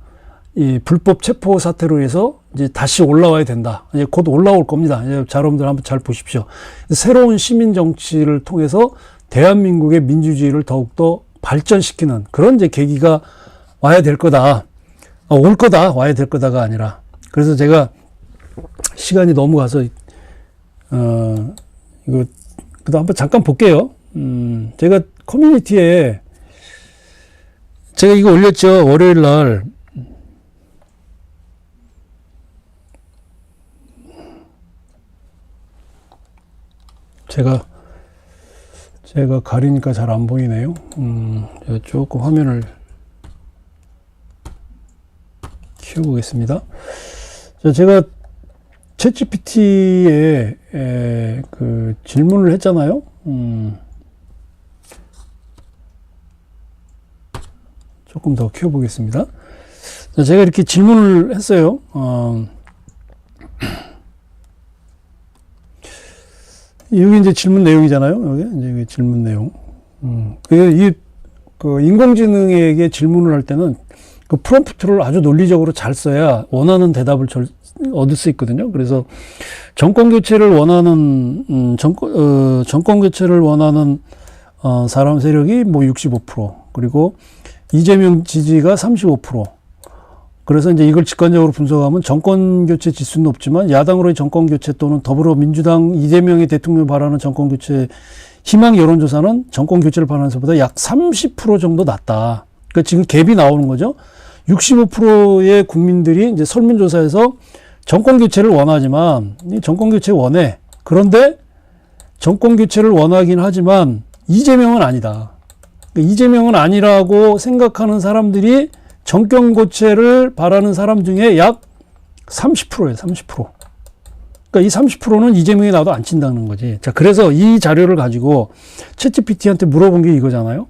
이 불법 체포 사태로 해서 이제 다시 올라와야 된다. 이제 곧 올라올 겁니다. 이제 여러분들 한번 잘 보십시오. 새로운 시민 정치를 통해서 대한민국의 민주주의를 더욱더 발전시키는 그런 이제 계기가 와야 될 거다. 올 거다. 와야 될 거다가 아니라. 그래서 제가 시간이 너무 가서 이거 그도 한번 잠깐 볼게요. 제가 커뮤니티에 제가 이거 올렸죠. 월요일 날. 제가 가리니까 잘 안 보이네요. 제가 조금 화면을 키워보겠습니다. 제가 챗GPT에 그 질문을 했잖아요. 조금 더 키워보겠습니다. 제가 이렇게 질문을 했어요. 여기 이제 질문 내용이잖아요. 여기 이제 질문 내용. 그 인공지능에게 질문을 할 때는 그 프롬프트를 아주 논리적으로 잘 써야 원하는 대답을 얻을 수 있거든요. 그래서 정권 교체를 원하는 사람 세력이 뭐 65%, 그리고 이재명 지지가 35%. 그래서 이제 이걸 직관적으로 분석하면 정권 교체 지수는 높지만 야당으로의 정권 교체 또는 더불어민주당 이재명의 대통령 바라는 정권 교체 희망 여론조사는 정권 교체를 바라는 것보다 약 30% 정도 낮다. 그러니까 지금 갭이 나오는 거죠. 65%의 국민들이 이제 설문조사에서 정권 교체를 원하지만 정권 교체 원해. 그런데 정권 교체를 원하긴 하지만 이재명은 아니다. 이재명은 아니라고 생각하는 사람들이 정권 교체를 바라는 사람 중에 약 30%예요, 30%. 그러니까 이 30%는 이재명이 나와도 안 친다는 거지. 자, 그래서 이 자료를 가지고 챗GPT한테 물어본 게 이거잖아요.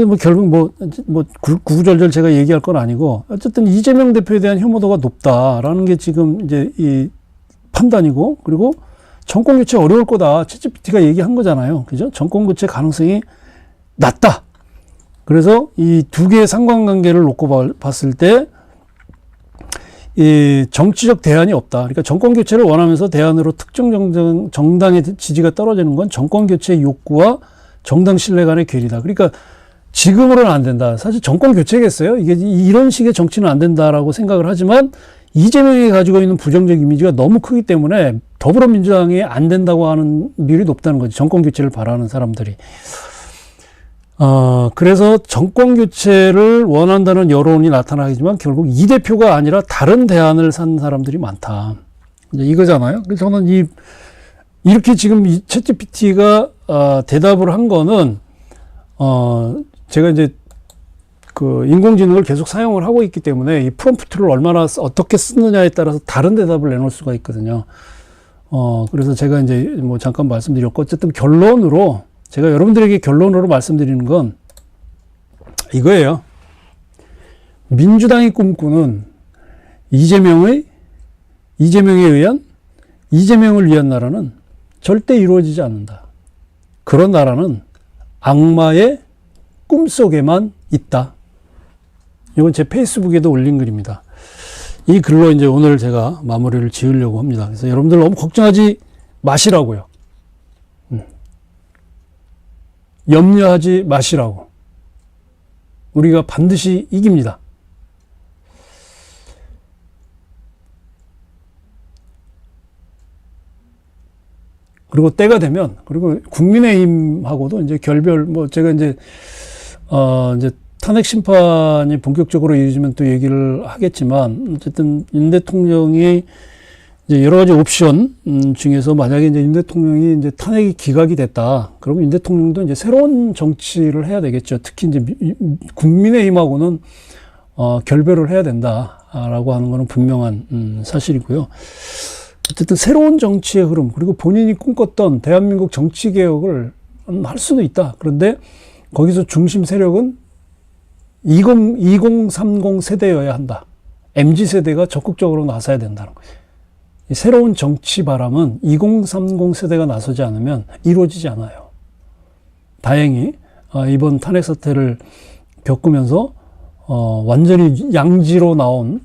뭐 결국 구구절절 제가 얘기할 건 아니고, 어쨌든 이재명 대표에 대한 혐오도가 높다라는 게 지금 이제 이 판단이고, 그리고 정권 교체 어려울 거다. 챗GPT가 얘기한 거잖아요. 그죠? 정권 교체 가능성이 낮다. 그래서 이 두 개의 상관관계를 놓고 봤을 때, 이 정치적 대안이 없다. 그러니까 정권 교체를 원하면서 대안으로 특정 정당의 지지가 떨어지는 건 정권 교체 욕구와 정당 신뢰 간의 괴리다. 그러니까 지금으로는 안 된다. 사실 정권 교체겠어요? 이게 이런 식의 정치는 안 된다라고 생각을 하지만 이재명이 가지고 있는 부정적 이미지가 너무 크기 때문에 더불어민주당이 안 된다고 하는 비율이 높다는 거지. 정권 교체를 바라는 사람들이. 그래서 정권 교체를 원한다는 여론이 나타나겠지만 결국 이 대표가 아니라 다른 대안을 산 사람들이 많다. 이제 이거잖아요. 그래서 저는 이렇게 지금 이 챗GPT가 대답을 한 거는 제가 이제 그 인공지능을 계속 사용을 하고 있기 때문에 이 프롬프트를 얼마나 어떻게 쓰느냐에 따라서 다른 대답을 내놓을 수가 있거든요. 그래서 제가 이제 뭐 잠깐 말씀드렸고, 어쨌든 결론으로 제가 여러분들에게 결론으로 말씀드리는 건 이거예요. 민주당이 꿈꾸는 이재명에 의한 이재명을 위한 나라는 절대 이루어지지 않는다. 그런 나라는 악마의 꿈속에만 있다. 이건 제 페이스북에도 올린 글입니다. 이 글로 이제 오늘 제가 마무리를 지으려고 합니다. 그래서 여러분들 너무 걱정하지 마시라고요. 염려하지 마시라고. 우리가 반드시 이깁니다. 그리고 때가 되면, 그리고 국민의힘하고도 이제 결별, 제가 이제 탄핵 심판이 본격적으로 이루어지면 또 얘기를 하겠지만, 어쨌든 윤 대통령이 이제 여러 가지 옵션 중에서 만약에 이제 윤 대통령이 이제 탄핵이 기각이 됐다. 그러면 윤 대통령도 이제 새로운 정치를 해야 되겠죠. 특히 이제 국민의힘하고는 결별을 해야 된다라고 하는 것은 분명한 사실이고요. 어쨌든 새로운 정치의 흐름, 그리고 본인이 꿈꿨던 대한민국 정치 개혁을 할 수도 있다. 그런데 거기서 중심 세력은 2030 세대여야 한다. MZ세대가 적극적으로 나서야 된다는 거지. 새로운 정치 바람은 2030 세대가 나서지 않으면 이루어지지 않아요. 다행히 이번 탄핵 사태를 겪으면서 완전히 양지로 나온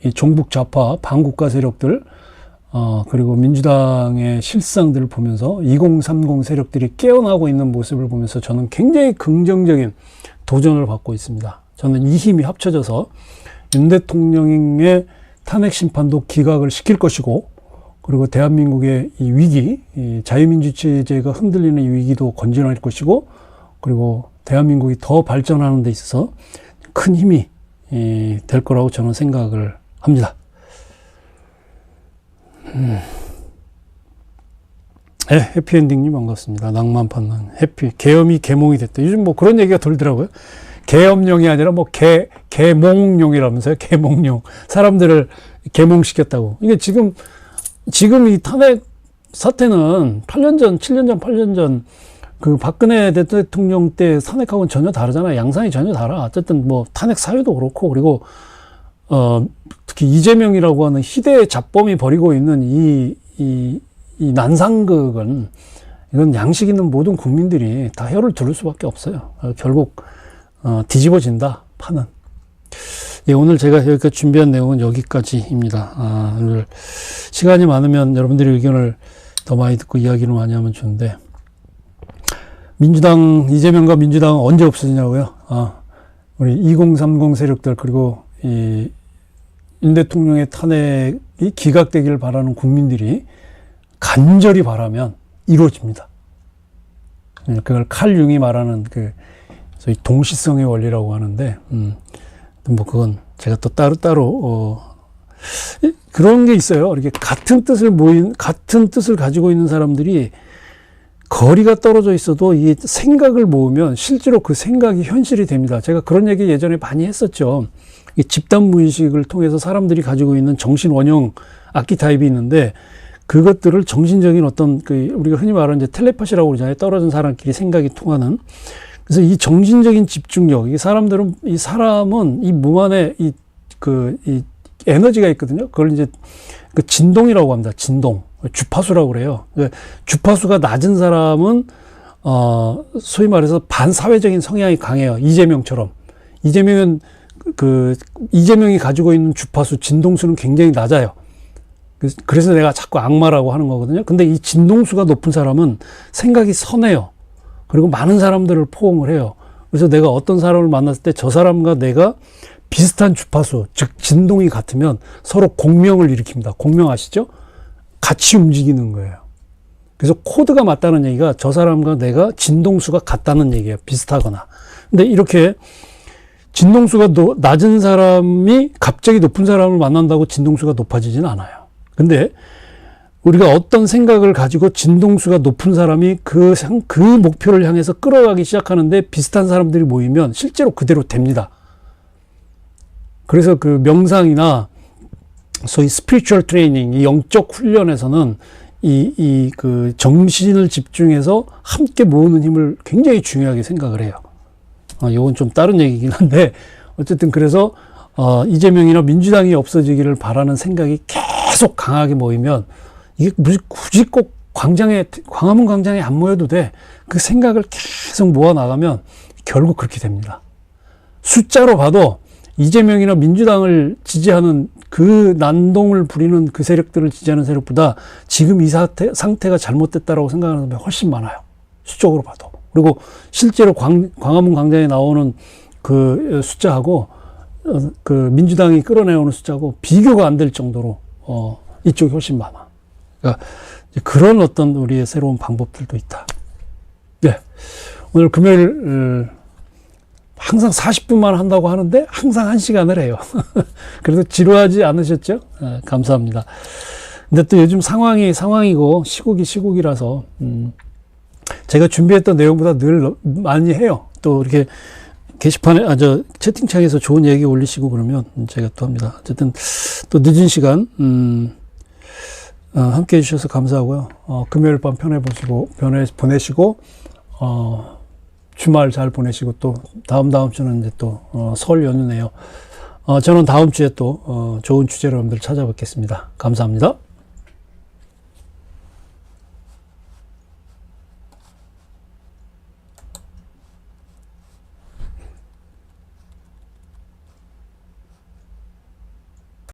이 종북 좌파 반국가 세력들, 그리고 민주당의 실상들을 보면서 2030 세력들이 깨어나고 있는 모습을 보면서 저는 굉장히 긍정적인 도전을 받고 있습니다. 저는 이 힘이 합쳐져서 윤 대통령의 탄핵 심판도 기각을 시킬 것이고, 그리고 대한민국의 이 위기, 이 자유민주 체제가 흔들리는 이 위기도 건져낼 것이고, 그리고 대한민국이 더 발전하는 데 있어서 큰 힘이 될 거라고 저는 생각을 합니다. 네, 해피엔딩님 반갑습니다. 낭만 판단 계엄이 계몽이 됐다. 요즘 뭐 그런 얘기가 돌더라고요. 계엄령이 아니라 계몽용이라면서요. 계몽용. 사람들을 계몽시켰다고. 이게 지금 이 탄핵 사태는 8년 전, 7년 전, 8년 전 그 박근혜 대통령 때 탄핵하고는 전혀 다르잖아요. 양상이 전혀 달라. 어쨌든 뭐 탄핵 사유도 그렇고, 그리고 특히 이재명이라고 하는 희대의 잡범이 벌이고 있는 이 난상극은, 이건 양식 있는 모든 국민들이 다 혀를 두를 수밖에 없어요. 결국 뒤집어진다, 판은. 예, 오늘 제가 여기까지 준비한 내용은 여기까지입니다. 오늘 시간이 많으면 여러분들의 의견을 더 많이 듣고 이야기를 많이 하면 좋은데, 이재명과 민주당은 언제 없어지냐고요? 우리 2030 세력들, 그리고 윤 대통령의 탄핵이 기각되기를 바라는 국민들이 간절히 바라면 이루어집니다. 그걸 칼 융이 말하는 소위 동시성의 원리라고 하는데, 뭐 그건 제가 또 따로 그런 게 있어요. 이렇게 같은 뜻을 가지고 있는 사람들이 거리가 떨어져 있어도 이 생각을 모으면 실제로 그 생각이 현실이 됩니다. 제가 그런 얘기 예전에 많이 했었죠. 이 집단 무의식을 통해서 사람들이 가지고 있는 정신 원형 악기 타입이 있는데, 그것들을 정신적인 어떤 우리가 흔히 말하는 이제 텔레파시라고 그러잖아요. 떨어진 사람끼리 생각이 통하는. 그래서 이 정신적인 집중력, 이 사람은 이 몸 안에 이 에너지가 있거든요. 그걸 이제 그 진동이라고 합니다. 진동. 주파수라고 그래요. 주파수가 낮은 사람은, 소위 말해서 반사회적인 성향이 강해요. 이재명처럼. 이재명이 가지고 있는 주파수, 진동수는 굉장히 낮아요. 그래서 내가 자꾸 악마라고 하는 거거든요. 근데 이 진동수가 높은 사람은 생각이 선해요. 그리고 많은 사람들을 포옹을 해요. 그래서 내가 어떤 사람을 만났을 때 저 사람과 내가 비슷한 주파수, 즉 진동이 같으면 서로 공명을 일으킵니다. 공명 아시죠? 같이 움직이는 거예요. 그래서 코드가 맞다는 얘기가 저 사람과 내가 진동수가 같다는 얘기예요. 비슷하거나. 근데 이렇게 진동수가 낮은 사람이 갑자기 높은 사람을 만난다고 진동수가 높아지진 않아요. 근데 우리가 어떤 생각을 가지고 진동수가 높은 사람이 그 목표를 향해서 끌어가기 시작하는데 비슷한 사람들이 모이면 실제로 그대로 됩니다. 그래서 그 명상이나 소위 스피리추얼 트레이닝, 이 영적 훈련에서는 그 정신을 집중해서 함께 모으는 힘을 굉장히 중요하게 생각을 해요. 이건 좀 다른 얘기긴 한데, 어쨌든 그래서 이재명이나 민주당이 없어지기를 바라는 생각이 계속 강하게 모이면, 이게 굳이 꼭 광화문 광장에 안 모여도 돼. 그 생각을 계속 모아 나가면 결국 그렇게 됩니다. 숫자로 봐도 이재명이나 민주당을 지지하는 그 난동을 부리는 그 세력들을 지지하는 세력보다 지금 이 상태가 잘못됐다라고 생각하는 사람이 훨씬 많아요. 수적으로 봐도. 그리고 실제로 광화문 광장에 나오는 그 숫자하고 그 민주당이 끌어내오는 숫자하고 비교가 안 될 정도로 이쪽이 훨씬 많아. 그러니까 그런 어떤 우리의 새로운 방법들도 있다. 네. 오늘 금요일 항상 40분만 한다고 하는데 항상 1시간을 해요. 그래도 지루하지 않으셨죠? 감사합니다. 근데 또 요즘 상황이고 시국이라서 제가 준비했던 내용보다 늘 많이 해요. 또 이렇게 게시판에 채팅창에서 좋은 얘기 올리시고 그러면 제가 또 합니다. 어쨌든 또 늦은 시간 함께 해주셔서 감사하고요. 금요일 밤 보내시고 주말 잘 보내시고, 또 다음 주는 이제 또 설 연휴네요. 저는 다음 주에 또 좋은 주제로 여러분들 찾아뵙겠습니다. 감사합니다.